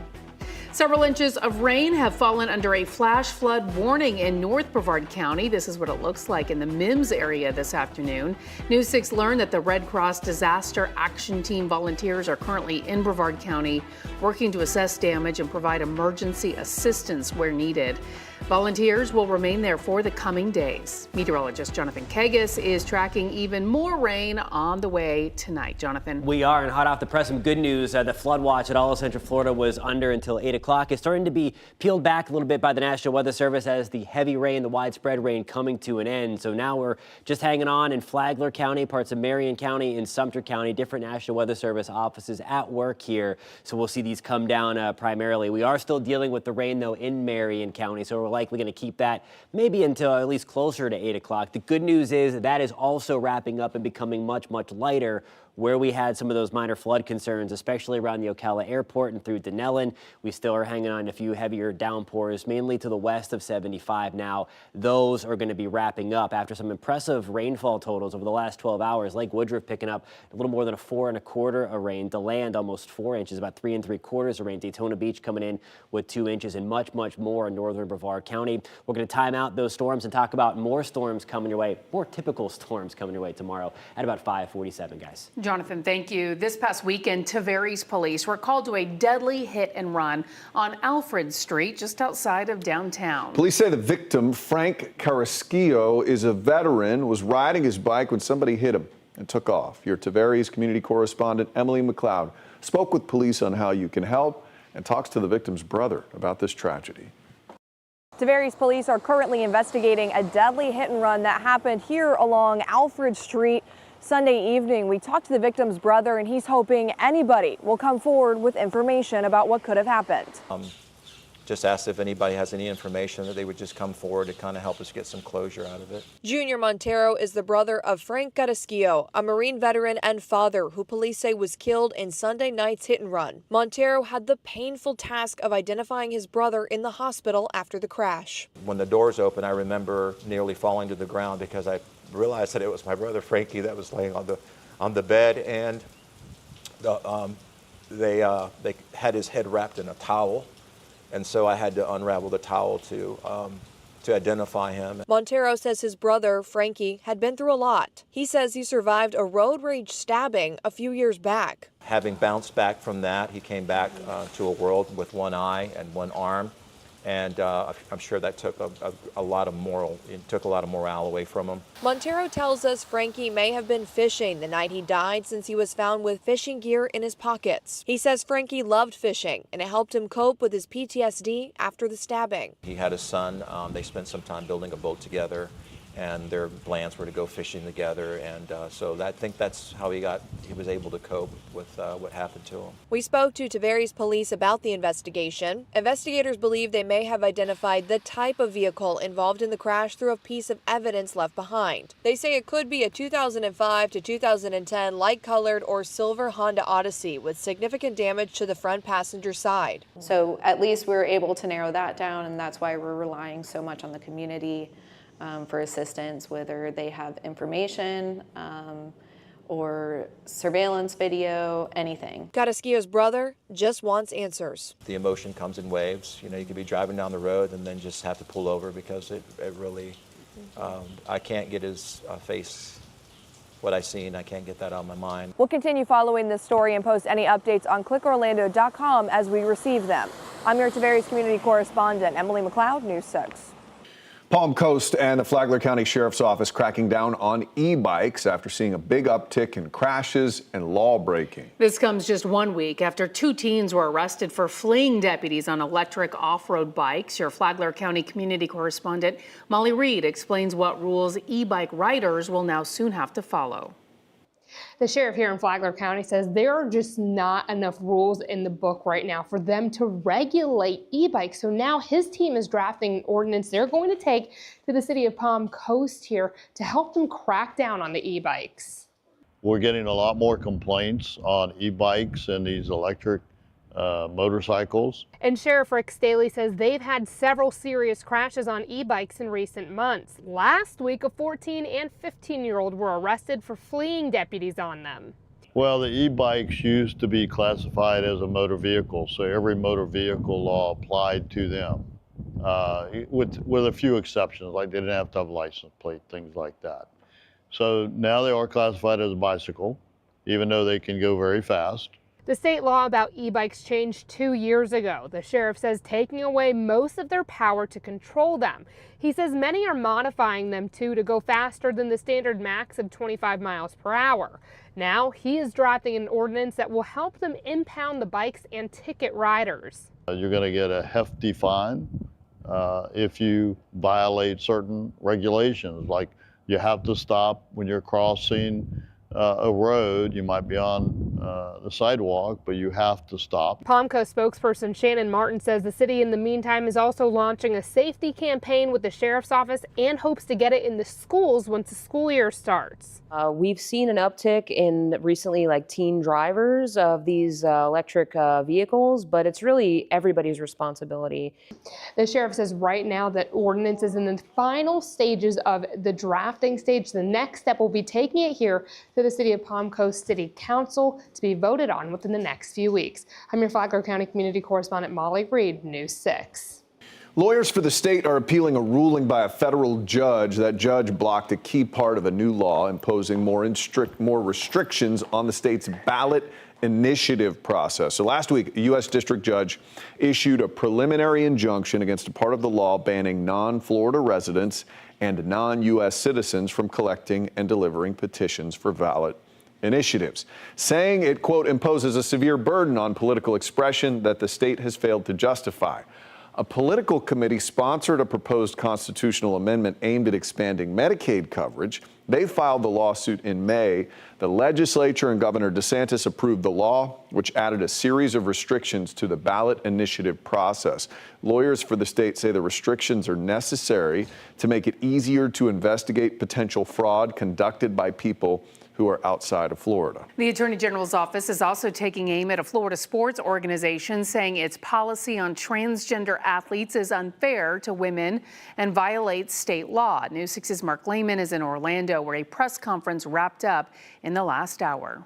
Several inches of rain have fallen under a flash flood warning in North Brevard County. This is what it looks like in the Mims area this afternoon. News 6 learned that the Red Cross Disaster Action Team volunteers are currently in Brevard County working to assess damage and provide emergency assistance where needed. Volunteers will remain there for the coming days. Meteorologist Jonathan Kegas is tracking even more rain on the way tonight. Jonathan. We are, and hot off the press, some good news. The flood watch at all of Central Florida was under until 8 o'clock. It's starting to be peeled back a little bit by the National Weather Service as the heavy rain, the widespread rain coming to an end. So now we're just hanging on in Flagler County, parts of Marion County, and Sumter County. Different National Weather Service offices at work here. So we'll see these come down primarily. We are still dealing with the rain, though, in Marion County. So we're likely going to keep that maybe until at least closer to 8 o'clock. The good news is that is also wrapping up and becoming much, much lighter. Where we had some of those minor flood concerns, especially around the Ocala Airport and through Denellen, we still are hanging on a few heavier downpours, mainly to the west of 75 now. Those are going to be wrapping up after some impressive rainfall totals over the last 12 hours. Lake Woodruff picking up a little more than 4 1/4 of rain. DeLand almost 4 inches, about 3 3/4 of rain. Daytona Beach coming in with 2 inches and much, much more in northern Brevard County. We're going to time out those storms and talk about more storms coming your way, more typical storms coming your way tomorrow at about 5:47, guys. Jonathan, thank you. This past weekend, Tavares police were called to a deadly hit and run on Alfred Street, just outside of downtown. Police say the victim, Frank Carrasquillo, is a veteran, was riding his bike when somebody hit him and took off. Your Tavares community correspondent, Emily McLeod, spoke with police on how you can help and talks to the victim's brother about this tragedy. Tavares police are currently investigating a deadly hit and run that happened here along Alfred Street Sunday evening. We talked to the victim's brother, and he's hoping anybody will come forward with information about what could have happened. Just asked if anybody has any information that they would just come forward to kind of help us get some closure out of it. Junior Montero is the brother of Frank Carrasquillo, a Marine veteran and father who police say was killed in Sunday night's hit and run. Montero had the painful task of identifying his brother in the hospital after the crash. When the doors opened, I remember nearly falling to the ground because I realized that it was my brother Frankie that was laying on the bed, and they had his head wrapped in a towel. And so I had to unravel the towel to identify him. Montero says his brother, Frankie, had been through a lot. He says he survived a road rage stabbing a few years back. Having bounced back from that, he came back to a world with one eye and one arm. And I'm sure that took a lot of morale away from him. Montero tells us Frankie may have been fishing the night he died, since he was found with fishing gear in his pockets. He says Frankie loved fishing, and it helped him cope with his PTSD after the stabbing. He had a son. They spent some time building a boat together, and their plans were to go fishing together. And so I think that's how he was able to cope with what happened to him. We spoke to Tavares police about the investigation. Investigators believe they may have identified the type of vehicle involved in the crash through a piece of evidence left behind. They say it could be a 2005 to 2010 light-colored or silver Honda Odyssey with significant damage to the front passenger side. So at least we're able to narrow that down, and that's why we're relying so much on the community for assistance, whether they have information or surveillance video, anything. Carrasquillo's brother just wants answers. The emotion comes in waves. You know, you could be driving down the road and then just have to pull over because it really, I can't get his face, what I seen, I can't get that out of my mind. We'll continue following this story and post any updates on clickorlando.com as we receive them. I'm your Tavares community correspondent, Emily McLeod, News 6. Palm Coast and the Flagler County Sheriff's Office cracking down on e-bikes after seeing a big uptick in crashes and law breaking. This comes just 1 week after 2 teens were arrested for fleeing deputies on electric off-road bikes. Your Flagler County community correspondent Molly Reed explains what rules e-bike riders will now soon have to follow. The sheriff here in Flagler County says there are just not enough rules in the book right now for them to regulate e-bikes. So now his team is drafting an ordinance they're going to take to the city of Palm Coast here to help them crack down on the e-bikes. We're getting a lot more complaints on e-bikes and these electric motorcycles. And Sheriff Rick Staley says they've had several serious crashes on e-bikes in recent months. Last week, a 14 and 15-year-old were arrested for fleeing deputies on them. Well, the e-bikes used to be classified as a motor vehicle, so every motor vehicle law applied to them, with a few exceptions, like they didn't have to have a license plate, things like that. So now they are classified as a bicycle, even though they can go very fast. The state law about e-bikes changed 2 years ago. The sheriff says taking away most of their power to control them. He says many are modifying them to go faster than the standard max of 25 miles per hour. Now he is drafting an ordinance that will help them impound the bikes and ticket riders. You're going to get a hefty fine if you violate certain regulations, like you have to stop when you're crossing a road. You might be on the sidewalk, but you have to stop. POMCO spokesperson Shannon Martin says the city in the meantime is also launching a safety campaign with the sheriff's office and hopes to get it in the schools once the school year starts. We've seen an uptick in recently teen drivers of these electric vehicles, but it's really everybody's responsibility. The sheriff says right now that ordinance is in the final stages of the drafting stage. The next step will be taking it here to the City of Palm Coast City Council to be voted on within the next few weeks. I'm your Flagler County community correspondent Molly Reed, News 6. Lawyers for the state are appealing a ruling by a federal judge. That judge blocked a key part of a new law imposing more restrictions on the state's ballot initiative process. So last week, a U.S. district judge issued a preliminary injunction against a part of the law banning non-Florida residents and non-U.S. citizens from collecting and delivering petitions for ballot initiatives, saying it, quote, imposes a severe burden on political expression that the state has failed to justify. A political committee sponsored a proposed constitutional amendment aimed at expanding Medicaid coverage. They filed the lawsuit in May. The legislature and Governor DeSantis approved the law, which added a series of restrictions to the ballot initiative process. Lawyers for the state say the restrictions are necessary to make it easier to investigate potential fraud conducted by people who are outside of Florida. The Attorney General's office is also taking aim at a Florida sports organization, saying its policy on transgender athletes is unfair to women and violates state law. News 6's Mark Lehman is in Orlando, where a press conference wrapped up in the last hour.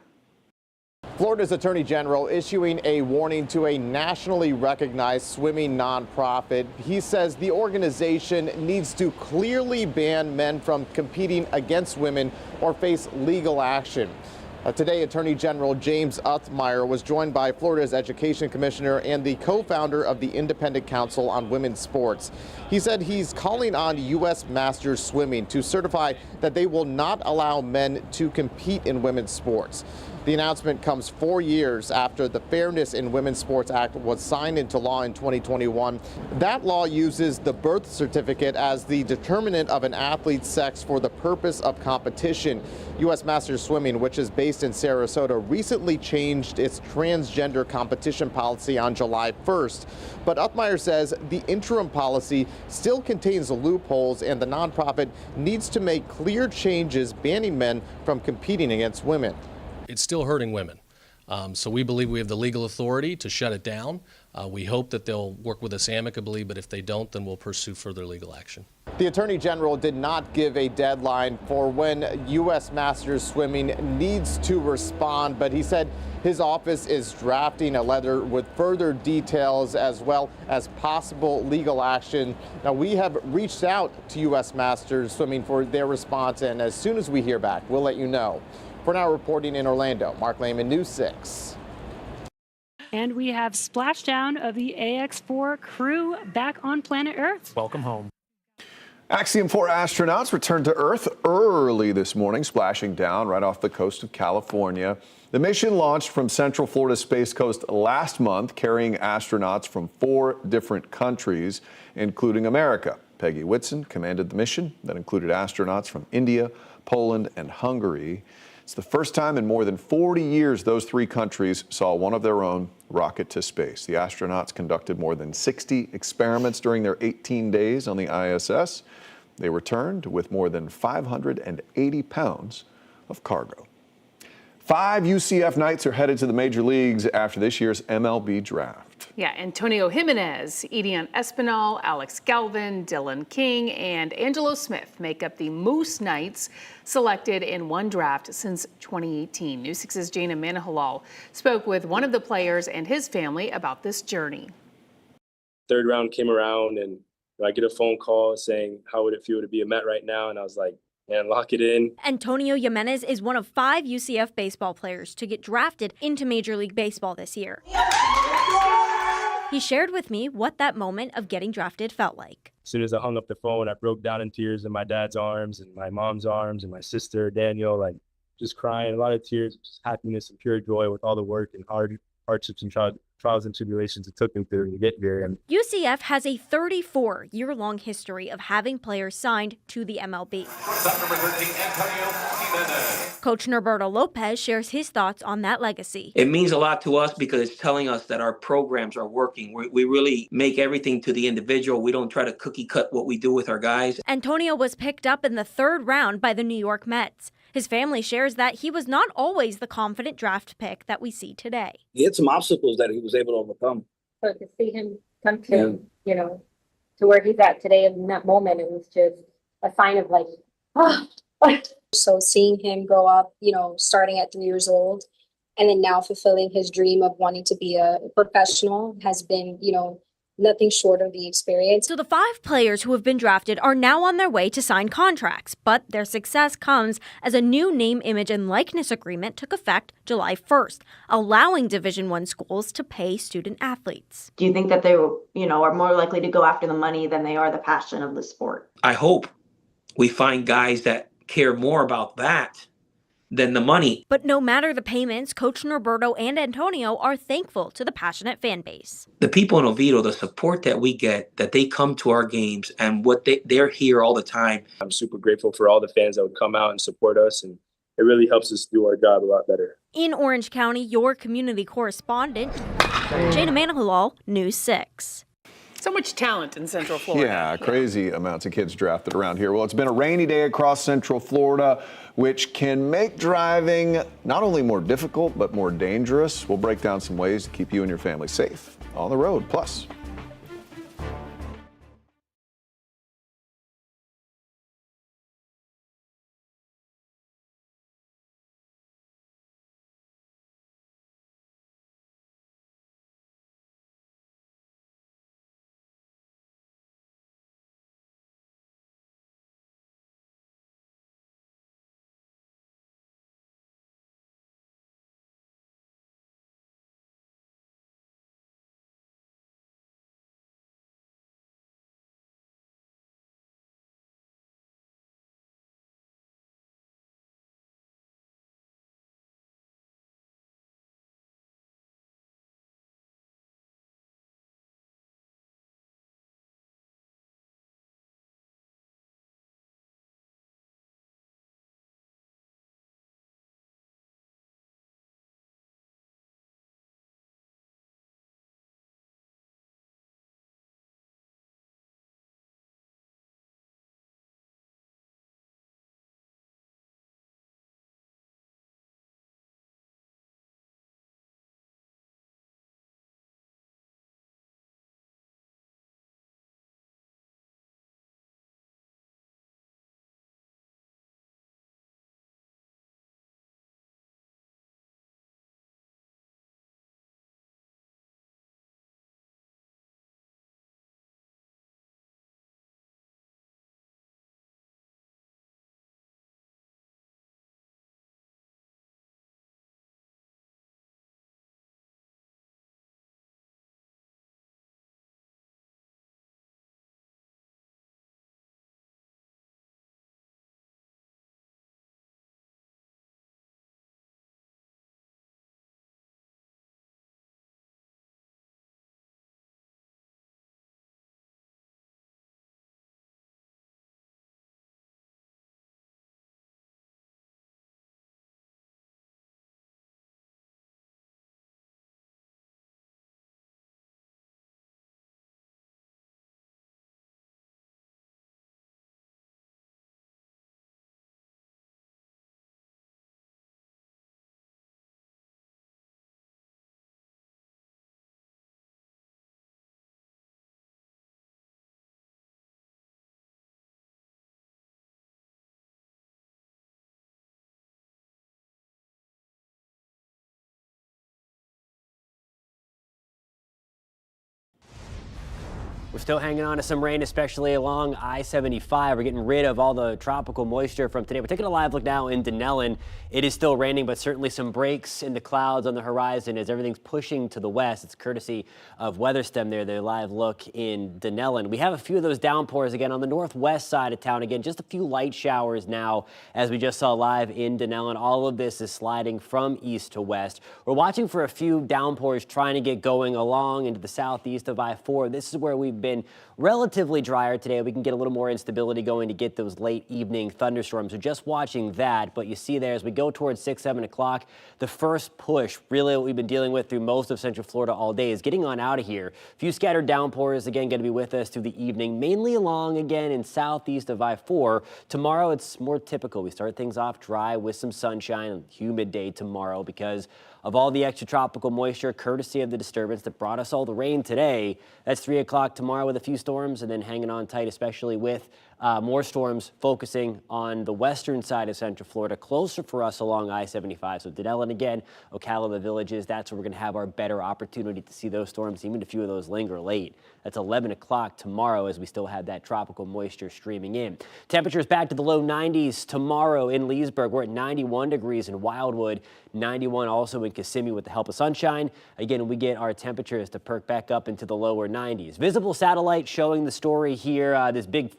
Florida's Attorney General issuing a warning to a nationally recognized swimming nonprofit. He says the organization needs to clearly ban men from competing against women or face legal action. Today, Attorney General James Uthmeier was joined by Florida's Education Commissioner and the co-founder of the Independent Council on Women's Sports. He said he's calling on U.S. Masters Swimming to certify that they will not allow men to compete in women's sports. The announcement comes 4 years after the Fairness in Women's Sports Act was signed into law in 2021. That law uses the birth certificate as the determinant of an athlete's sex for the purpose of competition. U.S. Masters Swimming, which is based in Sarasota, recently changed its transgender competition policy on July 1st. But Uthmeier says the interim policy still contains loopholes, and the nonprofit needs to make clear changes banning men from competing against women. It's still hurting women. So we believe we have the legal authority to shut it down. We hope that they'll work with us amicably, but if they don't, then we'll pursue further legal action. The Attorney General did not give a deadline for when U.S. Masters Swimming needs to respond, but he said his office is drafting a letter with further details as well as possible legal action. Now, we have reached out to U.S. Masters Swimming for their response, and as soon as we hear back, we'll let you know. For now, reporting in Orlando, Mark Lehman, News 6. And we have splashdown of the AX-4 crew back on planet Earth. Welcome home. Axiom 4 astronauts returned to Earth early this morning, splashing down right off the coast of California. The mission launched from Central Florida Space Coast last month, carrying astronauts from 4 different countries, including America. Peggy Whitson commanded the mission that included astronauts from India, Poland, and Hungary. It's the first time in more than 40 years those 3 countries saw one of their own rocket to space. The astronauts conducted more than 60 experiments during their 18 days on the ISS. They returned with more than 580 pounds of cargo. 5 UCF Knights are headed to the major leagues after this year's MLB draft. Yeah, Antonio Jimenez, Edian Espinal, Alex Galvin, Dylan King, and Angelo Smith make up the Moose Knights selected in one draft since 2018. News 6's Jana Manahalal spoke with one of the players and his family about this journey. Third round came around and I get a phone call saying, how would it feel to be a Met right now? And I was like, man, lock it in. Antonio Jimenez is one of 5 UCF baseball players to get drafted into Major League Baseball this year. He shared with me what that moment of getting drafted felt like. As soon as I hung up the phone, I broke down in tears in my dad's arms and my mom's arms and my sister, Daniel, like just crying, a lot of tears, just happiness and pure joy with all the work and hardships and trials and tribulations it took me through to get here. And UCF has a 34-year-long history of having players signed to the MLB. Coach Norberto Lopez shares his thoughts on that legacy. It means a lot to us because it's telling us that our programs are working. We really make everything to the individual. We don't try to cookie cut what we do with our guys. Antonio was picked up in the 3rd round by the New York Mets. His family shares that he was not always the confident draft pick that we see today. He had some obstacles that he was able to overcome. So to see him come to, to where he's at today in that moment, it was just a sign of like, So seeing him grow up, starting at 3 years old, and then now fulfilling his dream of wanting to be a professional has been, nothing short of the experience. So the 5 players who have been drafted are now on their way to sign contracts, but their success comes as a new name, image, and likeness agreement took effect July 1st, allowing Division I schools to pay student athletes. Do you think that they, are more likely to go after the money than they are the passion of the sport? I hope we find guys that care more about that than the money. But no matter the payments, Coach Norberto and Antonio are thankful to the passionate fan base. The people in Oviedo, the support that we get, that they come to our games and they're here all the time. I'm super grateful for all the fans that would come out and support us, and it really helps us do our job a lot better. In Orange County, your community correspondent, Jana Manahalal, News 6. So much talent in Central Florida. Yeah, crazy amounts of kids drafted around here. Well, it's been a rainy day across Central Florida, which can make driving not only more difficult, but more dangerous. We'll break down some ways to keep you and your family safe on the road. Plus, We're still hanging on to some rain, especially along I-75. We're getting rid of all the tropical moisture from today. We're taking a live look now in Denellen. It is still raining, but certainly some breaks in the clouds on the horizon as everything's pushing to the west. It's courtesy of WeatherStem there, their live look in Denellen. We have a few of those downpours again on the northwest side of town. Again, just a few light showers now, as we just saw live in Denellen. All of this is sliding from east to west. We're watching for a few downpours trying to get going along into the southeast of I-4. This is where we've been relatively drier today. We can get a little more instability going to get those late evening thunderstorms. So just watching that, but you see there as we go towards 6, 7 o'clock, the first push, really what we've been dealing with through most of Central Florida all day, is getting on out of here. A few scattered downpours, again, going to be with us through the evening, mainly along again in southeast of I-4. Tomorrow, it's more typical. We start things off dry with some sunshine and humid day tomorrow because of all the extratropical moisture, courtesy of the disturbance that brought us all the rain today. That's 3 o'clock tomorrow with a few storms, and then hanging on tight, especially with more storms focusing on the western side of Central Florida, closer for us along I-75. So Denellen again, Ocala, the Villages, that's where we're going to have our better opportunity to see those storms, even a few of those linger late. That's 11 o'clock tomorrow as we still have that tropical moisture streaming in. Temperatures back to the low 90s tomorrow in Leesburg. We're at 91 degrees in Wildwood, 91 also in Kissimmee with the help of sunshine. Again, we get our temperatures to perk back up into the lower 90s. Visible satellite showing the story here, this big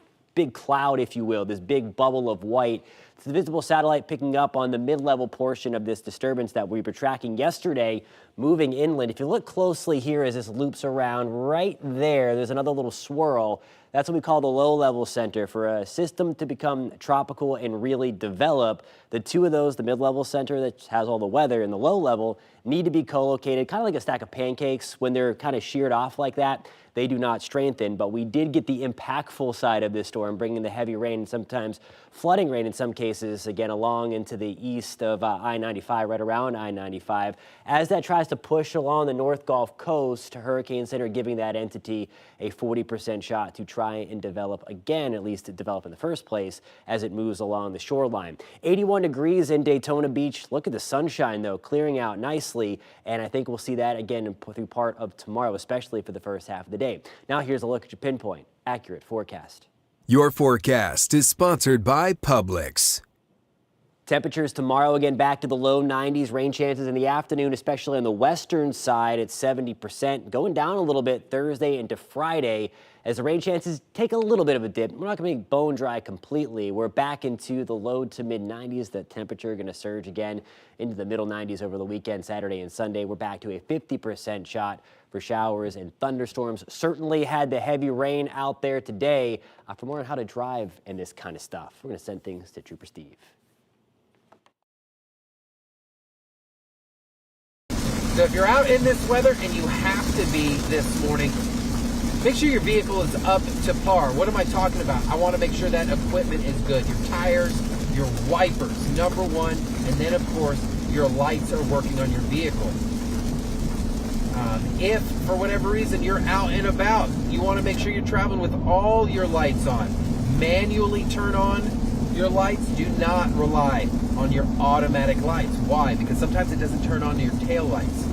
cloud, if you will, this big bubble of white. It's the visible satellite picking up on the mid-level portion of this disturbance that we were tracking yesterday, moving inland. If you look closely here as this loops around right there, there's another little swirl. That's what we call the low-level center. For a system to become tropical and really develop, the two of those, the mid-level center that has all the weather and the low level, need to be co-located, kind of like a stack of pancakes. When they're kind of sheared off like that, they do not strengthen. But we did get the impactful side of this storm, bringing the heavy rain and sometimes flooding rain in some cases, again, along into the east of I-95, right around I-95. As that tries to push along the North Gulf Coast, Hurricane Center giving that entity a 40% shot to try and develop again, at least to develop in the first place, as it moves along the shoreline. 81 degrees in Daytona Beach. Look at the sunshine, though, clearing out nicely, and I think we'll see that again through part of tomorrow, especially for the first half of the day. Now here's a look at your pinpoint, accurate forecast. Your forecast is sponsored by Publix. Temperatures tomorrow again back to the low 90s. Rain chances in the afternoon, especially on the western side at 70%. Going down a little bit Thursday into Friday as the rain chances take a little bit of a dip. We're not going to be bone dry completely. We're back into the low to mid 90s. The temperature going to surge again into the middle 90s over the weekend, Saturday and Sunday. We're back to a 50% shot for showers and thunderstorms. Certainly had the heavy rain out there today. For more on how to drive and this kind of stuff, we're going to send things to Trooper Steve. So if you're out in this weather and you have to be this morning, make sure your vehicle is up to par. What am I talking about? I want to make sure that equipment is good. Your tires, your wipers, number one, and then of course your lights are working on your vehicle. If for whatever reason you're out and about, you want to make sure you're traveling with all your lights on. Manually turn on your lights. Do not rely on your automatic lights. Why? Because sometimes it doesn't turn on to your tail lights.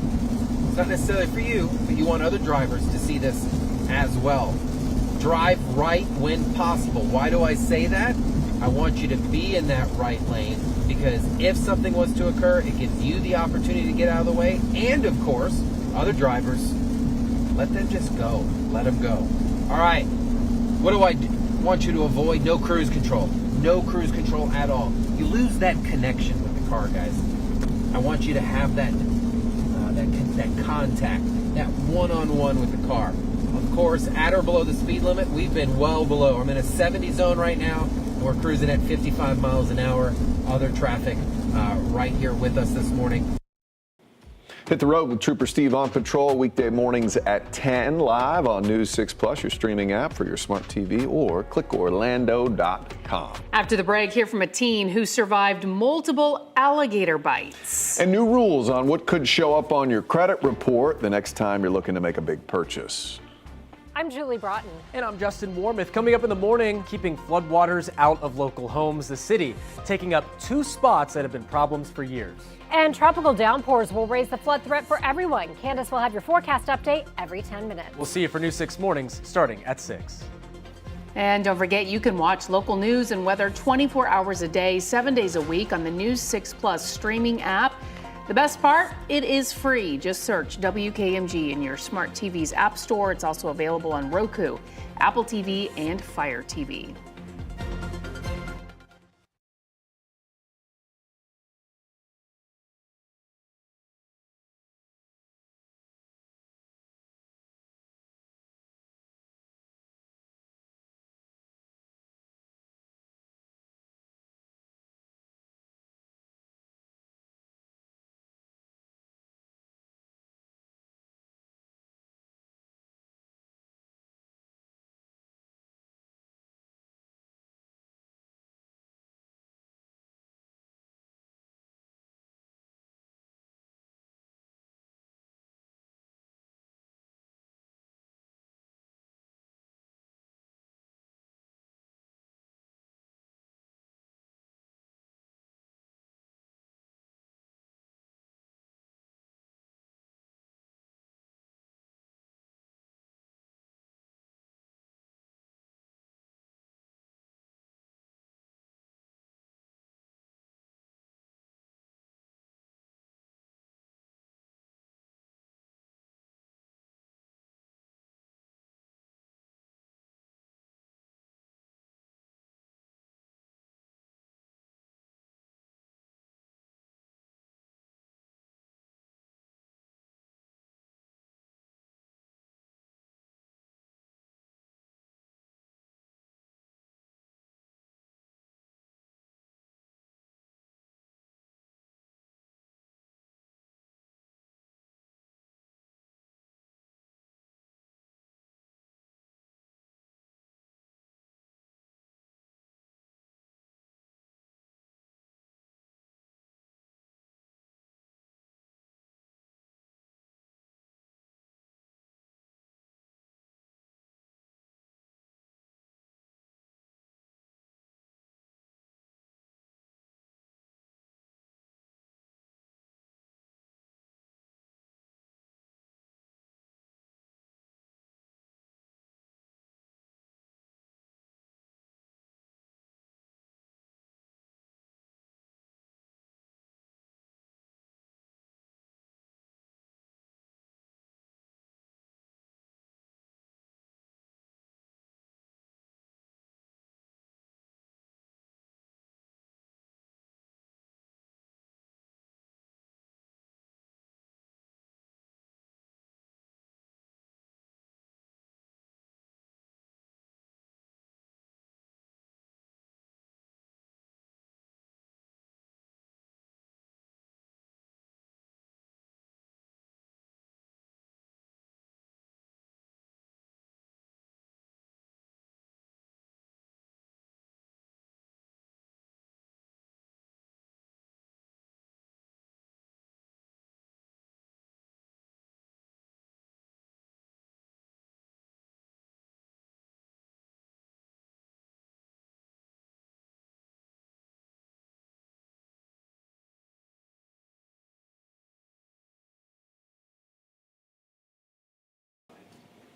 It's not necessarily for you, but you want other drivers to see this as well. Drive right when possible. Why do I say that? I want you to be in that right lane because if something was to occur, it gives you the opportunity to get out of the way. And of course, other drivers, let them just go. Let them go. All right. What do I want you to avoid? No cruise control. No cruise control at all. You lose that connection with the car, guys. I want you to have that contact, that one-on-one with the car. Of course, at or below the speed limit, we've been well below. I'm in a 70 zone right now, and we're cruising at 55 miles an hour. Other traffic right here with us this morning. Hit the road with Trooper Steve on patrol weekday mornings at 10, live on News 6 Plus, your streaming app for your smart TV, or clickorlando.com. After the break, hear from a teen who survived multiple alligator bites. And new rules on what could show up on your credit report the next time you're looking to make a big purchase. I'm Julie Broughton. And I'm Justin Warmouth. Coming up in the morning, keeping floodwaters out of local homes. The city taking up 2 spots that have been problems for years. And tropical downpours will raise the flood threat for everyone. Candace will have your forecast update every 10 minutes. We'll see you for News 6 Mornings starting at 6. And don't forget, you can watch local news and weather 24 hours a day, 7 days a week on the News 6 Plus streaming app. The best part, it is free. Just search WKMG in your smart TV's app store. It's also available on Roku, Apple TV, and Fire TV.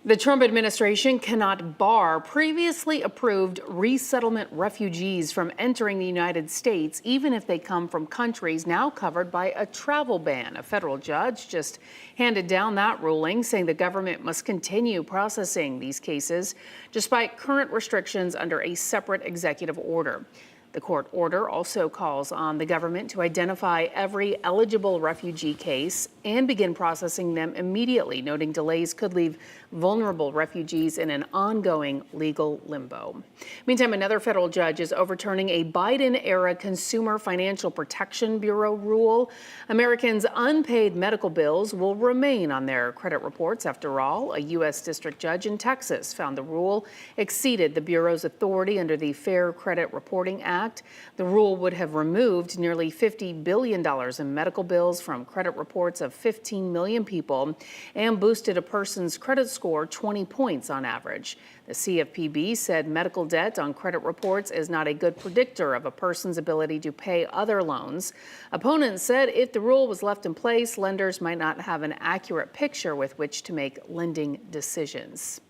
The Trump administration cannot bar previously approved resettlement refugees from entering the United States, even if they come from countries now covered by a travel ban. A federal judge just handed down that ruling, saying the government must continue processing these cases despite current restrictions under a separate executive order. The court order also calls on the government to identify every eligible refugee case and begin processing them immediately, noting delays could leave vulnerable refugees in an ongoing legal limbo. Meantime, another federal judge is overturning a Biden-era Consumer Financial Protection Bureau rule. Americans' unpaid medical bills will remain on their credit reports. After all, a U.S. district judge in Texas found the rule exceeded the Bureau's authority under the Fair Credit Reporting Act. Act. The rule would have removed nearly $50 billion in medical bills from credit reports of 15 million people and boosted a person's credit score 20 points on average. The CFPB said medical debt on credit reports is not a good predictor of a person's ability to pay other loans. Opponents said if the rule was left in place, lenders might not have an accurate picture with which to make lending decisions.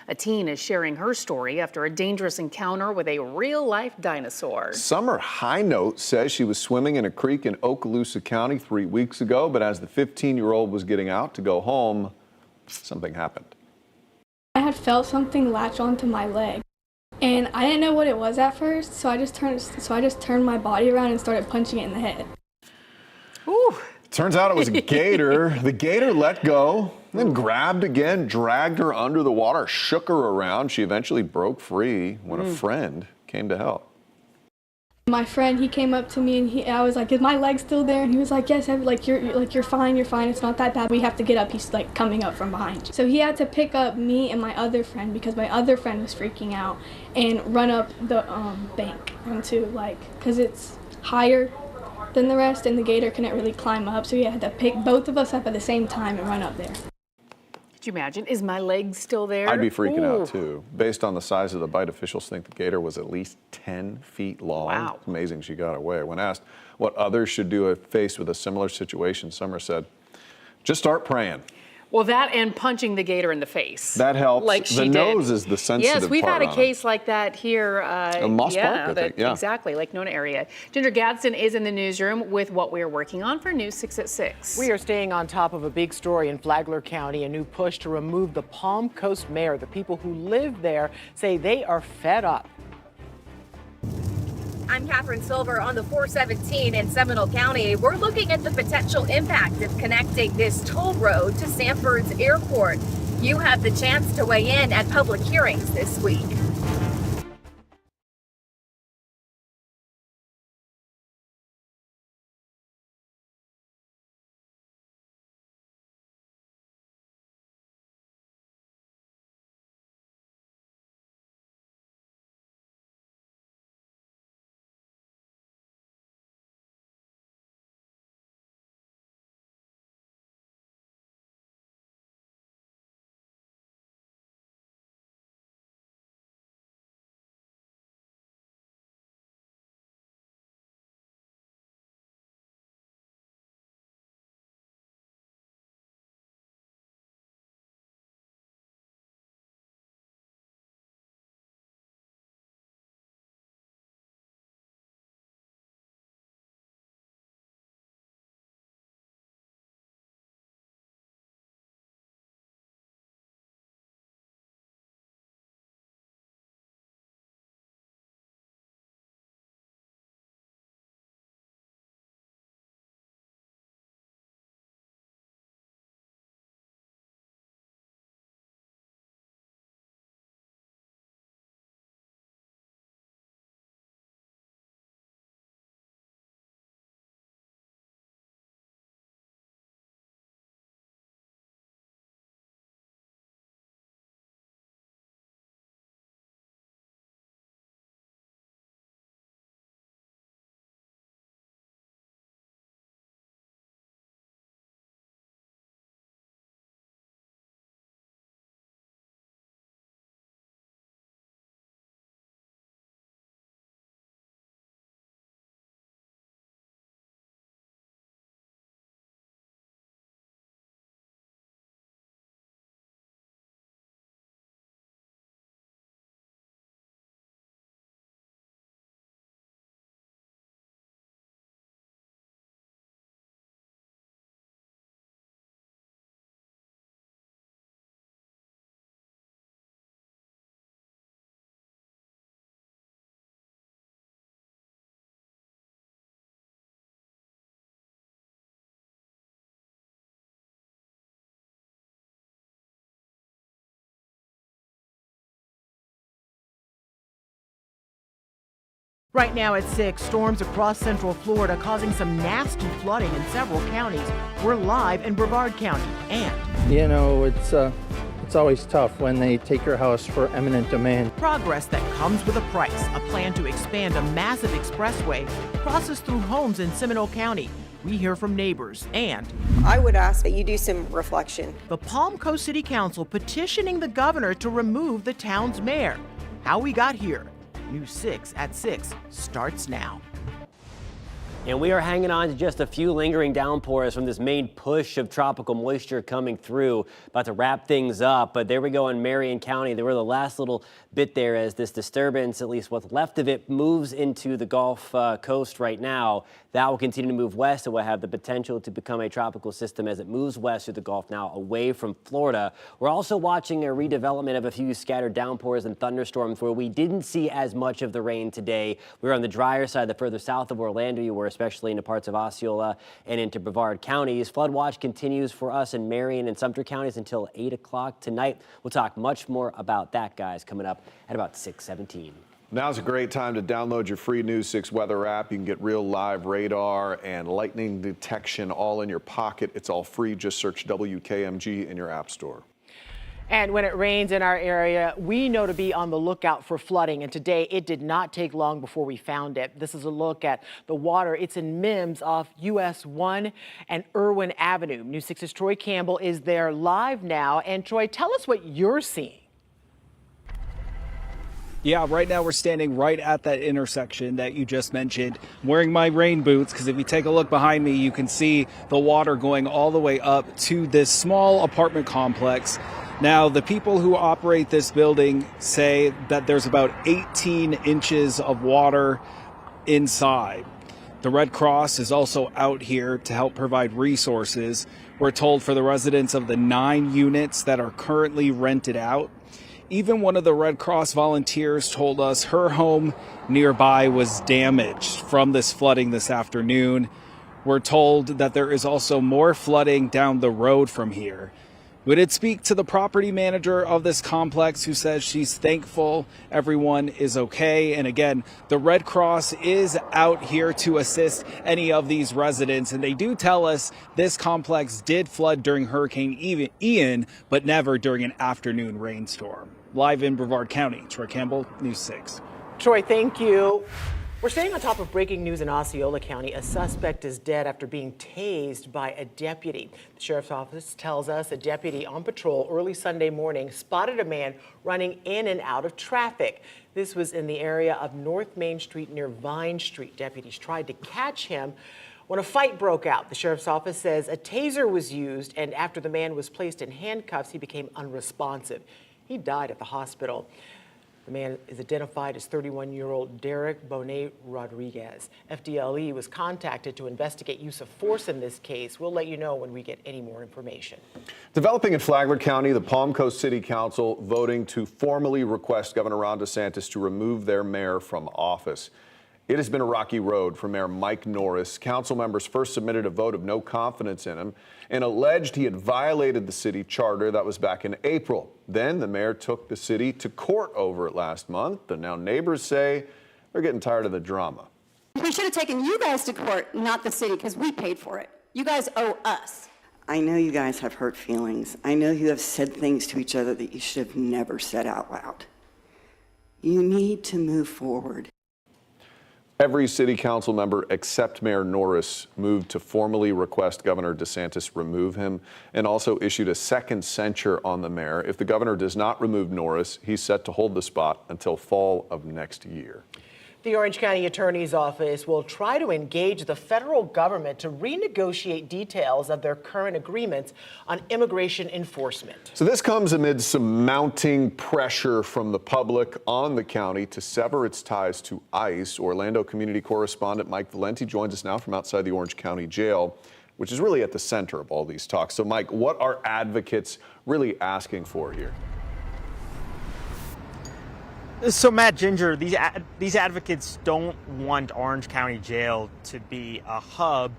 A teen is sharing her story after a dangerous encounter with a real-life dinosaur. Summer High Note says she was swimming in a creek in Okaloosa County 3 weeks ago, but as the 15-year-old was getting out to go home, something happened. I had felt something latch onto my leg, and I didn't know what it was at first, so I just turned my body around and started punching it in the head. Ooh. Turns out it was a gator. The gator let go, then grabbed again, dragged her under the water, shook her around. She eventually broke free when a friend came to help. My friend, he came up to me and I was like, "Is my leg still there?" And he was like, "Yes, you're fine, it's not that bad. We have to get up." He's like coming up from behind. So he had to pick up me and my other friend because my other friend was freaking out and run up the bank into because it's higher than the rest and the gator couldn't really climb up. So he had to pick both of us up at the same time and run up there. Could you imagine? Is my leg still there? I'd be freaking out too. Based on the size of the bite, officials think the gator was at least 10 feet long. Wow. It's amazing she got away. When asked what others should do if faced with a similar situation, Summer said, just start praying. Well, that and punching the gator in the face. That helps. Like she the did. nose is the sensitive part. Yes, we've had a on case like that here. In Moss Park, I think, yeah. Exactly, Lake Nona area. Ginger Gadsden is in the newsroom with what we are working on for News 6 at 6. We are staying on top of a big story in Flagler County, a new push to remove the Palm Coast mayor. The people who live there say they are fed up. I'm Catherine Silver on the 417 in Seminole County. We're looking at the potential impact of connecting this toll road to Sanford's airport. You have the chance to weigh in at public hearings this week. Right now at 6, storms across central Florida causing some nasty flooding in several counties. We're live in Brevard County, and you know, it's It's always tough when they take your house for eminent domain. Progress that comes with a price. A plan to expand a massive expressway crosses through homes in Seminole County. We hear from neighbors, and I would ask that you do some reflection. The Palm Coast City Council petitioning the governor to remove the town's mayor. How we got here. News 6 at 6 starts now. And we are hanging on to just a few lingering downpours from this main push of tropical moisture coming through. About to wrap things up, but there we go in Marion County. They were the last little bit there as this disturbance, at least what's left of it, moves into the Gulf Coast right now. That will continue to move west and will have the potential to become a tropical system as it moves west through the Gulf now away from Florida. We're also watching a redevelopment of a few scattered downpours and thunderstorms where we didn't see as much of the rain today. We were on the drier side, the further south of Orlando you were, especially into parts of Osceola and into Brevard counties. Flood watch continues for us in Marion and Sumter counties until 8 o'clock tonight. We'll talk much more about that, guys, coming up at about 6:17. Now's a great time to download your free News 6 weather app. You can get real live radar and lightning detection all in your pocket. It's all free. Just search WKMG in your app store. And when it rains in our area, we know to be on the lookout for flooding. And today, it did not take long before we found it. This is a look at the water. It's in Mims off US 1 and Irwin Avenue. News 6's Troy Campbell is there live now. And Troy, tell us what you're seeing. Yeah, right now we're standing right at that intersection that you just mentioned. I'm wearing my rain boots because if you take a look behind me, you can see the water going all the way up to this small apartment complex. Now, the people who operate this building say that there's about 18 inches of water inside. The Red Cross is also out here to help provide resources. We're told for the residents of the 9 units that are currently rented out. Even one of the Red Cross volunteers told us her home nearby was damaged from this flooding this afternoon. We're told that there is also more flooding down the road from here. We did speak to the property manager of this complex who says she's thankful everyone is okay. And again, the Red Cross is out here to assist any of these residents. And they do tell us this complex did flood during Hurricane Ian, but never during an afternoon rainstorm. Live in Brevard County, Troy Campbell, News 6. Troy, thank you. We're staying on top of breaking news in Osceola County. A suspect is dead after being tased by a deputy. The sheriff's office tells us a deputy on patrol early Sunday morning spotted a man running in and out of traffic. This was in the area of North Main Street near Vine Street. Deputies tried to catch him when a fight broke out. The sheriff's office says a taser was used, and after the man was placed in handcuffs, he became unresponsive. He died at the hospital. The man is identified as 31-year-old Derek Bonet Rodriguez. FDLE was contacted to investigate use of force in this case. We'll let you know when we get any more information. Developing in Flagler County, the Palm Coast City Council voting to formally request Governor Ron DeSantis to remove their mayor from office. It has been a rocky road for Mayor Mike Norris. Council members first submitted a vote of no confidence in him and alleged he had violated the city charter. That was back in April. Then the mayor took the city to court over it last month, and now neighbors say they're getting tired of the drama. We should have taken you guys to court, not the city, because we paid for it. You guys owe us. I know you guys have hurt feelings. I know you have said things to each other that you should have never said out loud. You need to move forward. Every city council member except Mayor Norris moved to formally request Governor DeSantis remove him and also issued a second censure on the mayor. If the governor does not remove Norris, he's set to hold the spot until fall of next year. The Orange County Attorney's Office will try to engage the federal government to renegotiate details of their current agreements on immigration enforcement. So this comes amid some mounting pressure from the public on the county to sever its ties to ICE. Orlando community correspondent Mike Valenti joins us now from outside the Orange County Jail, which is really at the center of all these talks. So Mike, what are advocates really asking for here? So Matt Ginger, these advocates don't want Orange County Jail to be a hub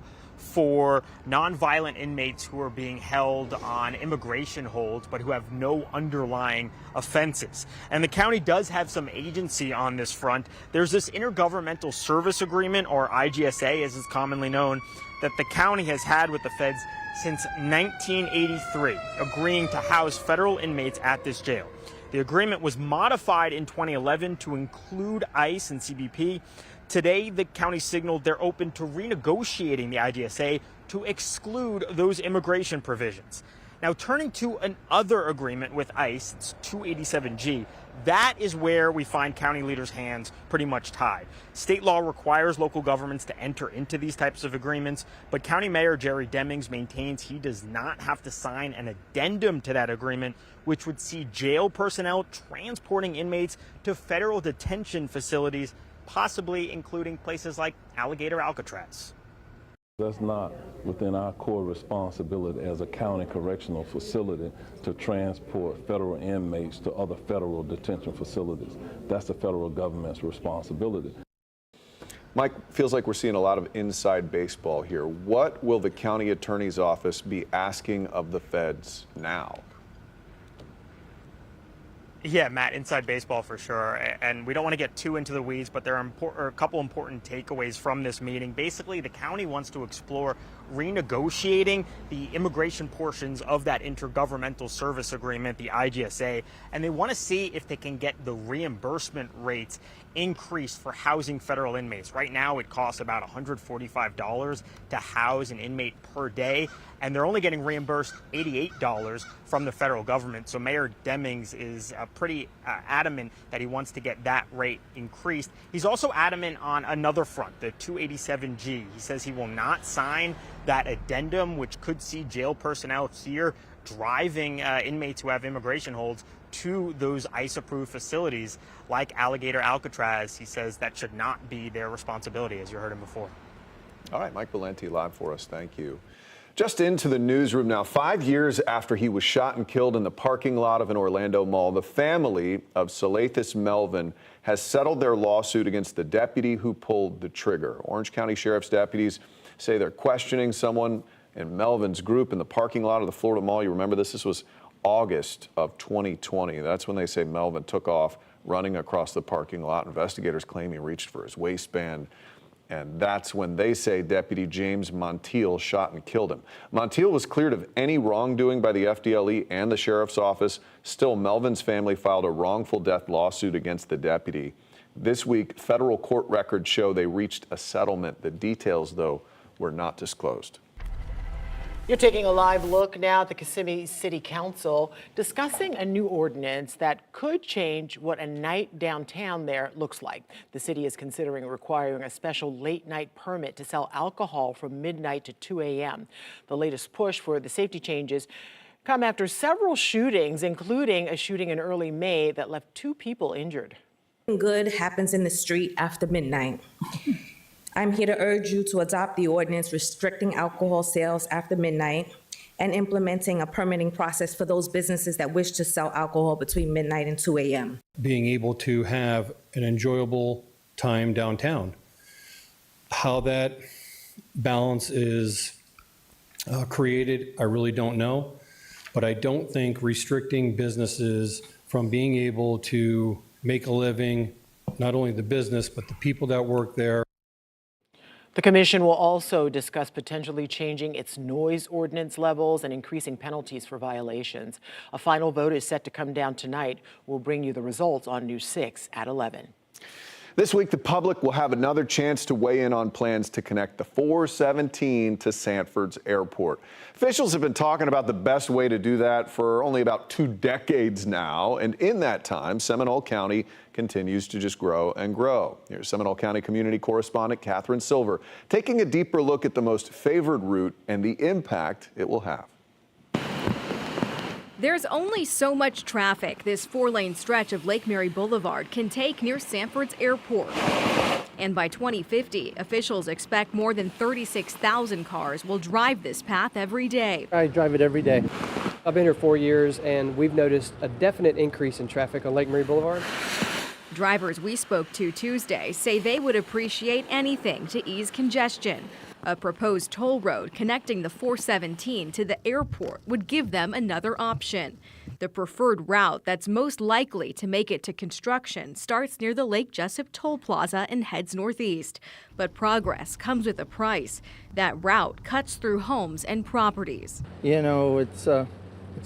for nonviolent inmates who are being held on immigration holds but who have no underlying offenses. And the county does have some agency on this front. There's this Intergovernmental Service Agreement, or IGSA as it's commonly known, that the county has had with the feds since 1983, agreeing to house federal inmates at this jail. The agreement was modified in 2011 to include ICE and CBP. Today, the county signaled they're open to renegotiating the IGSA to exclude those immigration provisions. Now, turning to another agreement with ICE, it's 287G. That is where we find county leaders' hands pretty much tied. State law requires local governments to enter into these types of agreements, but County Mayor Jerry Demings maintains he does not have to sign an addendum to that agreement, which would see jail personnel transporting inmates to federal detention facilities, possibly including places like Alligator Alcatraz. That's not within our core responsibility as a county correctional facility to transport federal inmates to other federal detention facilities. That's the federal government's responsibility. Mike, feels like we're seeing a lot of inside baseball here. What will the county attorney's office be asking of the feds now? Yeah, Matt, inside baseball for sure. And we don't want to get too into the weeds, but there are a couple important takeaways from this meeting. Basically, the county wants to explore renegotiating the immigration portions of that Intergovernmental Service Agreement, the IGSA, and they want to see if they can get the reimbursement rates increased for housing federal inmates. Right now, it costs about $145 to house an inmate per day, and they're only getting reimbursed $88 from the federal government. So Mayor Demings is pretty adamant that he wants to get that rate increased. He's also adamant on another front, the 287G. He says he will not sign that addendum, which could see jail personnel here driving inmates who have immigration holds to those ICE-approved facilities like Alligator Alcatraz. He says that should not be their responsibility, as you heard him before. All right, Mike Valenti live for us. Thank you. Just into the newsroom now. 5 years after he was shot and killed in the parking lot of an Orlando mall, the family of Salathis Melvin has settled their lawsuit against the deputy who pulled the trigger. Orange County Sheriff's deputies say they're questioning someone in Melvin's group in the parking lot of the Florida Mall. You remember this? This was August of 2020. That's when they say Melvin took off running across the parking lot. Investigators claim he reached for his waistband. And that's when they say Deputy James Montiel shot and killed him. Montiel was cleared of any wrongdoing by the FDLE and the sheriff's office. Still, Melvin's family filed a wrongful death lawsuit against the deputy. This week, federal court records show they reached a settlement. The details, though, were not disclosed. You're taking a live look now at the Kissimmee City Council discussing a new ordinance that could change what a night downtown there looks like. The city is considering requiring a special late night permit to sell alcohol from midnight to 2 a.m. The latest push for the safety changes come after several shootings, including a shooting in early May that left 2 people injured. Good happens in the street after midnight. I'm here to urge you to adopt the ordinance restricting alcohol sales after midnight and implementing a permitting process for those businesses that wish to sell alcohol between midnight and 2 a.m. Being able to have an enjoyable time downtown. How that balance is created, I really don't know, but I don't think restricting businesses from being able to make a living, not only the business, but the people that work there. The commission will also discuss potentially changing its noise ordinance levels and increasing penalties for violations. A final vote is set to come down tonight. We'll bring you the results on News 6 at 11. This week, the public will have another chance to weigh in on plans to connect the 417 to Sanford's airport. Officials have been talking about the best way to do that for only about 2 decades now. And in that time, Seminole County continues to just grow and grow. Here's Seminole County community correspondent Catherine Silver taking a deeper look at the most favored route and the impact it will have. There's only so much traffic this 4-lane stretch of Lake Mary Boulevard can take near Sanford's airport. And by 2050, officials expect more than 36,000 cars will drive this path every day. I drive it every day. I've been here 4 years, and we've noticed a definite increase in traffic on Lake Mary Boulevard. Drivers we spoke to Tuesday say they would appreciate anything to ease congestion. A proposed toll road connecting the 417 to the airport would give them another option. The preferred route that's most likely to make it to construction starts near the Lake Jessup Toll Plaza and heads northeast. But progress comes with a price. That route cuts through homes and properties. You know, it's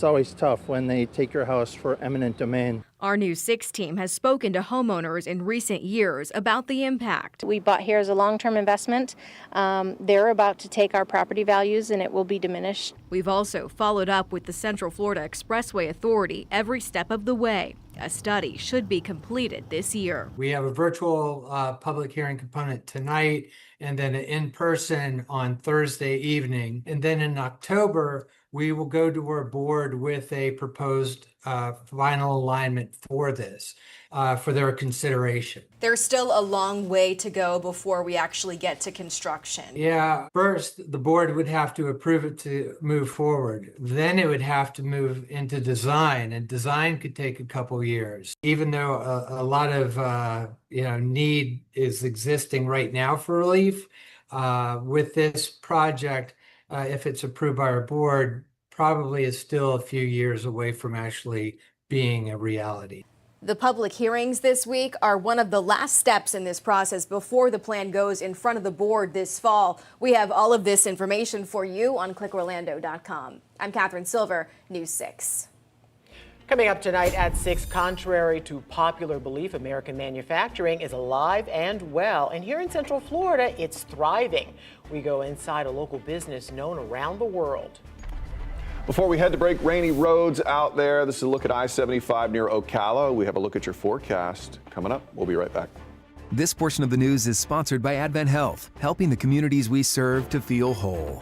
always tough when they take your house for eminent domain. Our News 6 team has spoken to homeowners in recent years about the impact. We bought here as a long-term investment. They're about to take our property values and it will be diminished. We've also followed up with the Central Florida Expressway Authority every step of the way. A study should be completed this year. We have a virtual public hearing component tonight and then an in-person on Thursday evening. And then in October, we will go to our board with a proposed final alignment for this, for their consideration. There's still a long way to go before we actually get to construction. Yeah, first the board would have to approve it to move forward. Then it would have to move into design, and design could take a couple years. Even though a lot of need is existing right now for relief, with this project, if it's approved by our board, probably is still a few years away from actually being a reality. The public hearings this week are one of the last steps in this process before the plan goes in front of the board this fall. We have all of this information for you on clickorlando.com. I'm Catherine Silver, News 6. Coming up tonight at 6, contrary to popular belief, American manufacturing is alive and well. And here in Central Florida, it's thriving. We go inside a local business known around the world. Before we head to break, rainy roads out there. This is a look at I-75 near Ocala. We have a look at your forecast coming up. We'll be right back. This portion of the news is sponsored by Advent Health, helping the communities we serve to feel whole.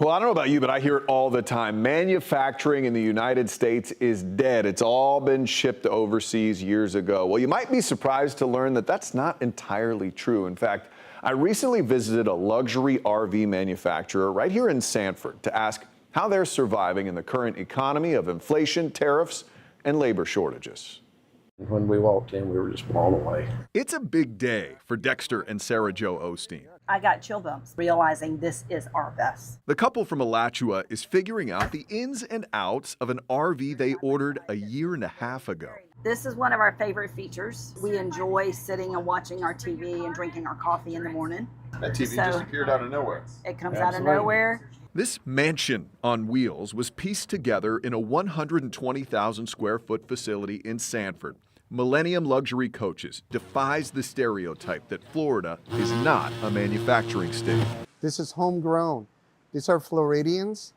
Well, I don't know about you, but I hear it all the time. Manufacturing in the United States is dead. It's all been shipped overseas years ago. Well, you might be surprised to learn that that's not entirely true. In fact, I recently visited a luxury RV manufacturer right here in Sanford to ask how they're surviving in the current economy of inflation, tariffs, and labor shortages. When we walked in, we were just blown away. It's a big day for Dexter and Sarah Jo Osteen. I got chill bumps realizing this is our best. The couple from Alachua is figuring out the ins and outs of an RV they ordered a year and a half ago. This is one of our favorite features. We enjoy sitting and watching our TV and drinking our coffee in the morning. That TV just appeared out of nowhere. It comes out of nowhere. This mansion on wheels was pieced together in a 120,000 square foot facility in Sanford. Millennium Luxury Coaches defies the stereotype that Florida is not a manufacturing state. This is homegrown. These are Floridians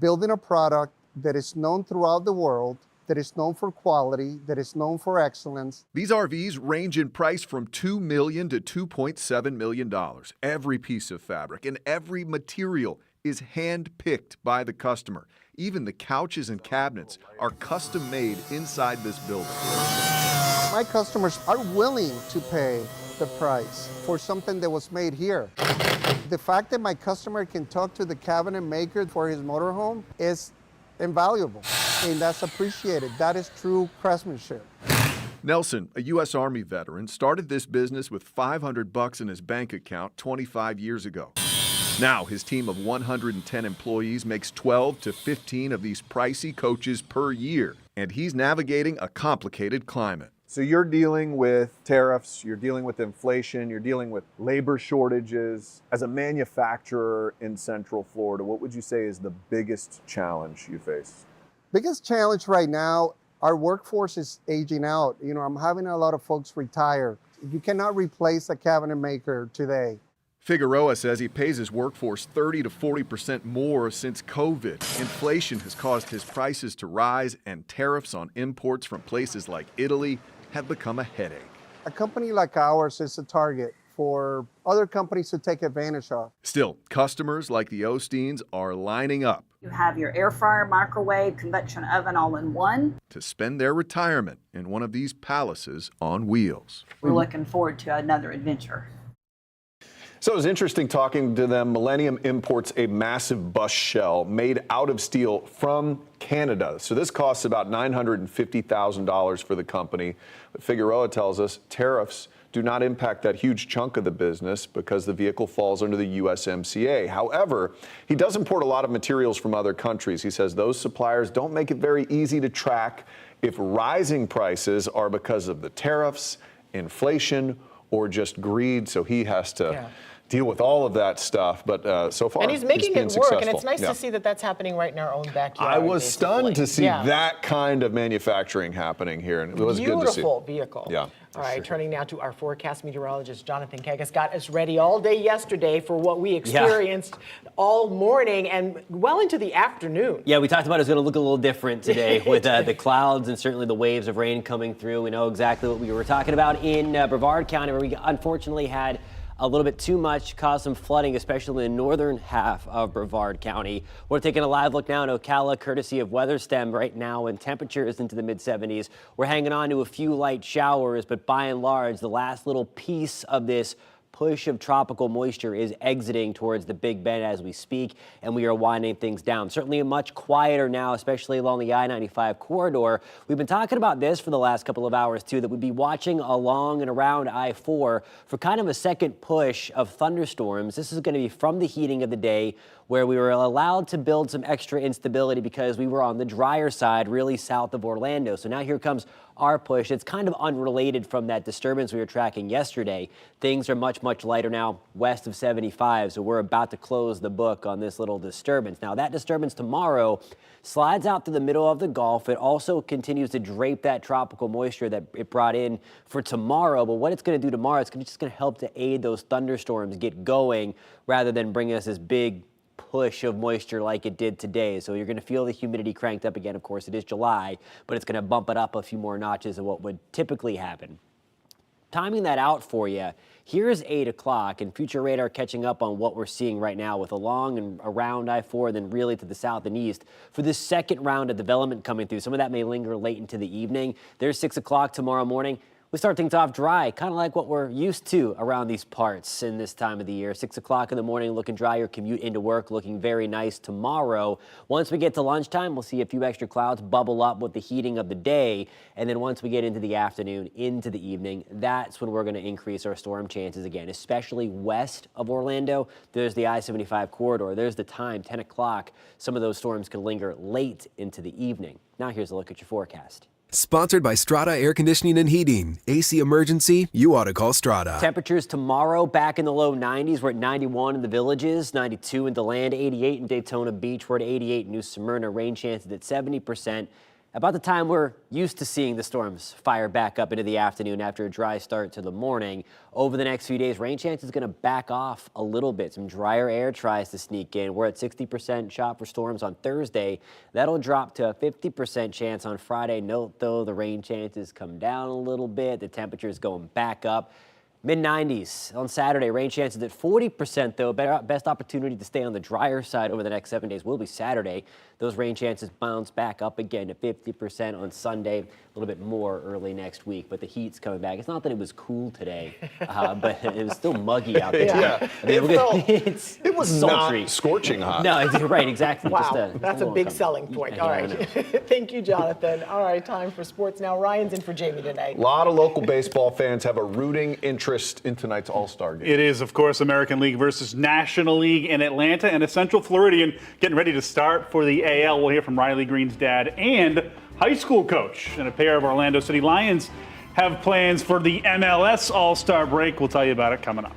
building a product that is known throughout the world, that is known for quality, that is known for excellence. These RVs range in price from $2 million to $2.7 million. Every piece of fabric and every material is hand-picked by the customer. Even the couches and cabinets are custom-made inside this building. My customers are willing to pay the price for something that was made here. The fact that my customer can talk to the cabinet maker for his motorhome is invaluable, and that's appreciated. That is true craftsmanship. Nelson, a U.S. Army veteran, started this business with $500 in his bank account 25 years ago. Now, his team of 110 employees makes 12 to 15 of these pricey coaches per year, and he's navigating a complicated climate. So you're dealing with tariffs, you're dealing with inflation, you're dealing with labor shortages. As a manufacturer in Central Florida, what would you say is the biggest challenge you face? Biggest challenge right now, our workforce is aging out. You know, I'm having a lot of folks retire. You cannot replace a cabinet maker today. Figueroa says he pays his workforce 30 to 40% more since COVID. Inflation has caused his prices to rise, and tariffs on imports from places like Italy have become a headache. A company like ours is a target for other companies to take advantage of. Still, customers like the Osteens are lining up You have your air fryer, microwave, convection oven all in one. to spend their retirement in one of these palaces on wheels. We're looking forward to another adventure. So it was interesting talking to them. Millennium imports a massive bus shell made out of steel from Canada. So this costs about $950,000 for the company. But Figueroa tells us tariffs do not impact that huge chunk of the business because the vehicle falls under the USMCA. However, he does import a lot of materials from other countries. He says those suppliers don't make it very easy to track if rising prices are because of the tariffs, inflation, or just greed. So he has to deal with all of that stuff, but so far and he's making been it work, successful. and it's nice to see that that's happening right in our own backyard. I was stunned to see Yeah. that kind of manufacturing happening here, and it was good to see. Beautiful vehicle. Yeah. All right, turning now to our forecast meteorologist, Jonathan Kegas, got us ready all day yesterday for what we experienced all morning and well into the afternoon. Yeah, we talked about it's going to look a little different today with the clouds and certainly the waves of rain coming through. We know exactly what we were talking about in Brevard County, where we unfortunately had a little bit too much, caused some flooding, especially in the northern half of Brevard County. We're taking a live look now in Ocala, courtesy of WeatherStem right now, and temperatures into the mid-70s. We're hanging on to a few light showers, but by and large, the last little piece of this push of tropical moisture is exiting towards the Big Bend as we speak, and we are winding things down. Certainly much quieter now, especially along the I-95 corridor. We've been talking about this for the last couple of hours too, that we'd be watching along and around I-4 for kind of a second push of thunderstorms. This is going to be from the heating of the day, where we were allowed to build some extra instability because we were on the drier side, really south of Orlando. So now here comes our push. It's kind of unrelated from that disturbance we were tracking yesterday. Things are much, much lighter now west of 75, so we're about to close the book on this little disturbance. Now, that disturbance tomorrow slides out to the middle of the Gulf. It also continues to drape that tropical moisture that it brought in for tomorrow. But what it's going to do tomorrow, it's just going to help to aid those thunderstorms get going rather than bring us this big push of moisture like it did today. So you're going to feel the humidity cranked up again. Of course, it is July, but it's going to bump it up a few more notches of what would typically happen. timing that out for you, here's 8 o'clock and future radar catching up on what we're seeing right now with along and around I-4, then really to the south and east for this second round of development coming through. Some of that may linger late into the evening. There's 6 o'clock tomorrow morning. We start things off dry, kind of like what we're used to around these parts in this time of the year. 6 o'clock in the morning, looking dry. Your commute into work looking very nice tomorrow. Once we get to lunchtime, we'll see a few extra clouds bubble up with the heating of the day. And then once we get into the afternoon, into the evening, that's when we're going to increase our storm chances again, especially west of Orlando. There's the I-75 corridor. There's the time, 10 o'clock. Some of those storms can linger late into the evening. Now here's a look at your forecast. Sponsored by Strata Air Conditioning and Heating. AC emergency, you ought to call Strata. Temperatures tomorrow back in the low 90s. We're at 91 in the Villages, 92 in DeLand, 88 in Daytona Beach. We're at 88 in New Smyrna. Rain chances at 70%. About the time we're used to seeing the storms fire back up into the afternoon after a dry start to the morning. Over the next few days, rain chance is going to back off a little bit. Some drier air tries to sneak in. We're at 60% shot for storms on Thursday. That'll drop to a 50% chance on Friday. Note, though, the rain chances come down a little bit. The temperature's going back up. Mid-90s on Saturday. Rain chances at 40%, though. Best opportunity to stay on the drier side over the next 7 days will be Saturday. Those rain chances bounce back up again to 50% on Sunday. A little bit more early next week, but the heat's coming back. It's not that it was cool today, but it was still muggy out there. Yeah. It was sultry. not scorching hot. No, right, exactly. Wow, that's a big uncomfortable. selling point. Yeah, All I right. Thank you, Jonathan. All right, time for sports now. Ryan's in for Jamie tonight. A lot of local baseball fans have a rooting interest in tonight's All-Star game. It is, of course, American League versus National League in Atlanta, and a Central Floridian getting ready to start for the AL. We'll hear from Riley Green's dad and high school coach. And a pair of Orlando City Lions have plans for the MLS All-Star break. We'll tell you about it coming up.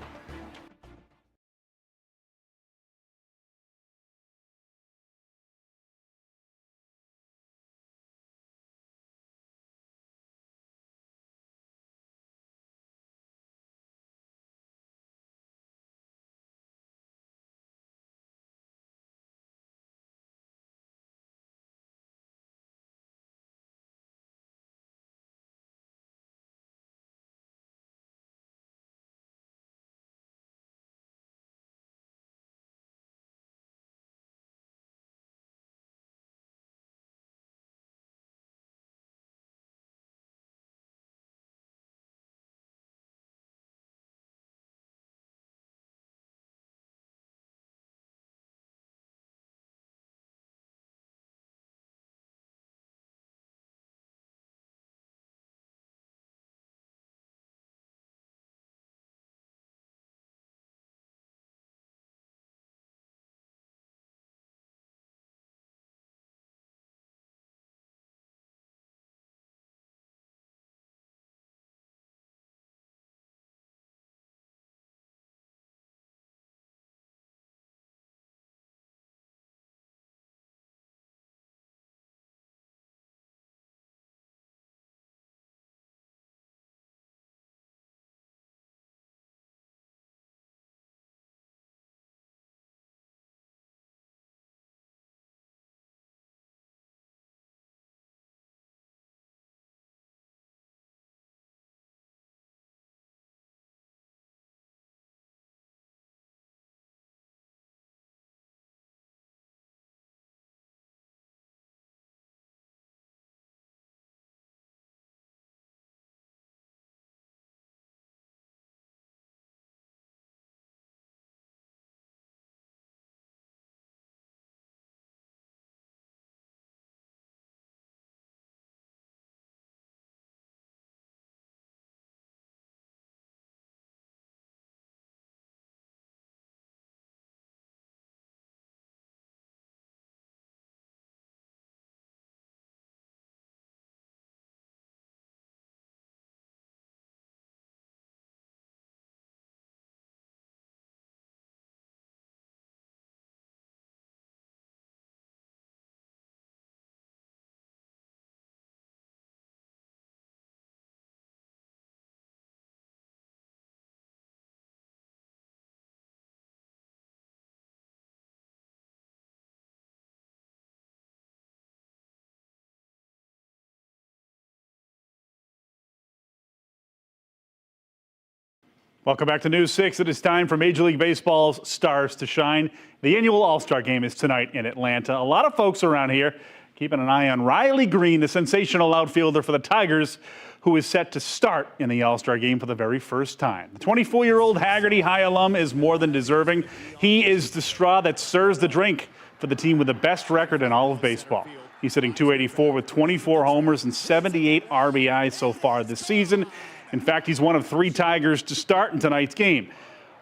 Welcome back to News 6. It is time for Major League Baseball's stars to shine. The annual All-Star Game is tonight in Atlanta. A lot of folks around here keeping an eye on Riley Green, the sensational outfielder for the Tigers, who is set to start in the All-Star Game for the very first time. The 24-year-old Haggerty High alum is more than deserving. He is the straw that stirs the drink for the team with the best record in all of baseball. He's hitting .284 with 24 homers and 78 RBIs so far this season. In fact, he's one of 3 Tigers to start in tonight's game.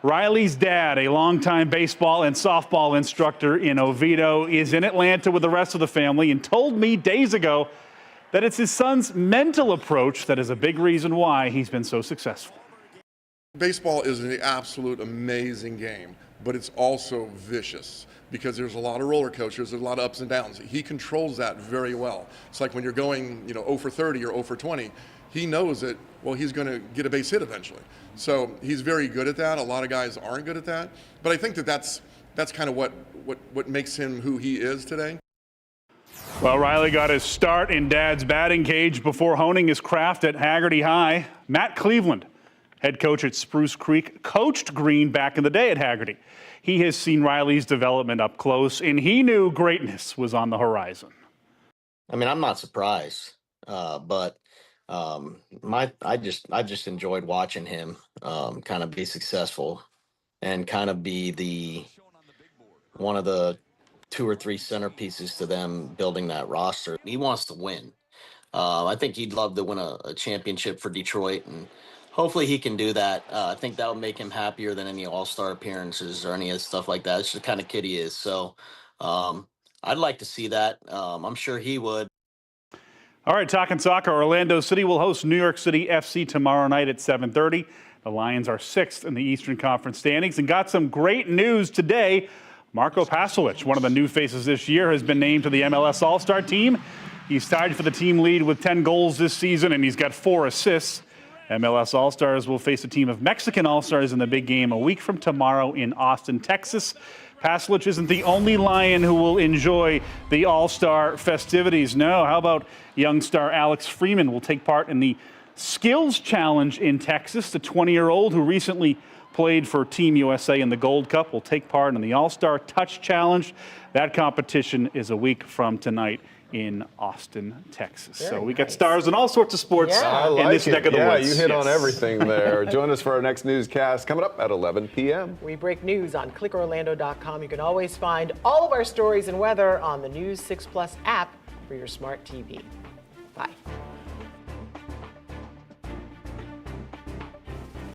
Riley's dad, a longtime baseball and softball instructor in Oviedo, is in Atlanta with the rest of the family and told me days ago that it's his son's mental approach that is a big reason why he's been so successful. Baseball is an absolute amazing game, but it's also vicious because there's a lot of roller coasters, there's a lot of ups and downs. He controls that very well. It's like when you're going, 0 for 30 or 0 for 20, he knows that, well, he's going to get a base hit eventually. So he's very good at that. A lot of guys aren't good at that. But I think that's kind of what makes him who he is today. Well, Riley got his start in Dad's batting cage before honing his craft at Haggerty High. Matt Cleveland, head coach at Spruce Creek, coached Green back in the day at Haggerty. He has seen Riley's development up close, and he knew greatness was on the horizon. I mean, I'm not surprised, but I just enjoyed watching him kind of be successful and kind of be one of the 2 or 3 centerpieces to them building that roster. He wants to win. I think he'd love to win a championship for Detroit, and hopefully he can do that. I think that would make him happier than any All-Star appearances or any of stuff like that. It's just the kind of kid he is. So I'd like to see that. I'm sure he would. All right, talking soccer, Orlando City will host New York City FC tomorrow night at 7:30. The Lions are 6th in the Eastern Conference standings and got some great news today. Marco Pasalic, one of the new faces this year, has been named to the MLS All-Star team. He's tied for the team lead with 10 goals this season, and he's got 4 assists. MLS All-Stars will face a team of Mexican All-Stars in the big game a week from tomorrow in Austin, Texas. Pasalic isn't the only Lion who will enjoy the All-Star festivities. No, how about young star Alex Freeman will take part in the Skills Challenge in Texas. The 20-year-old who recently played for Team USA in the Gold Cup will take part in the All-Star Touch Challenge. That competition is a week from tonight in Austin, Texas. So we got stars in all sorts of sports in this neck of the woods. You hit on everything there. Join us for our next newscast coming up at 11 p.m. We break news on clickorlando.com. You can always find all of our stories and weather on the News 6 Plus app for your smart TV. Bye.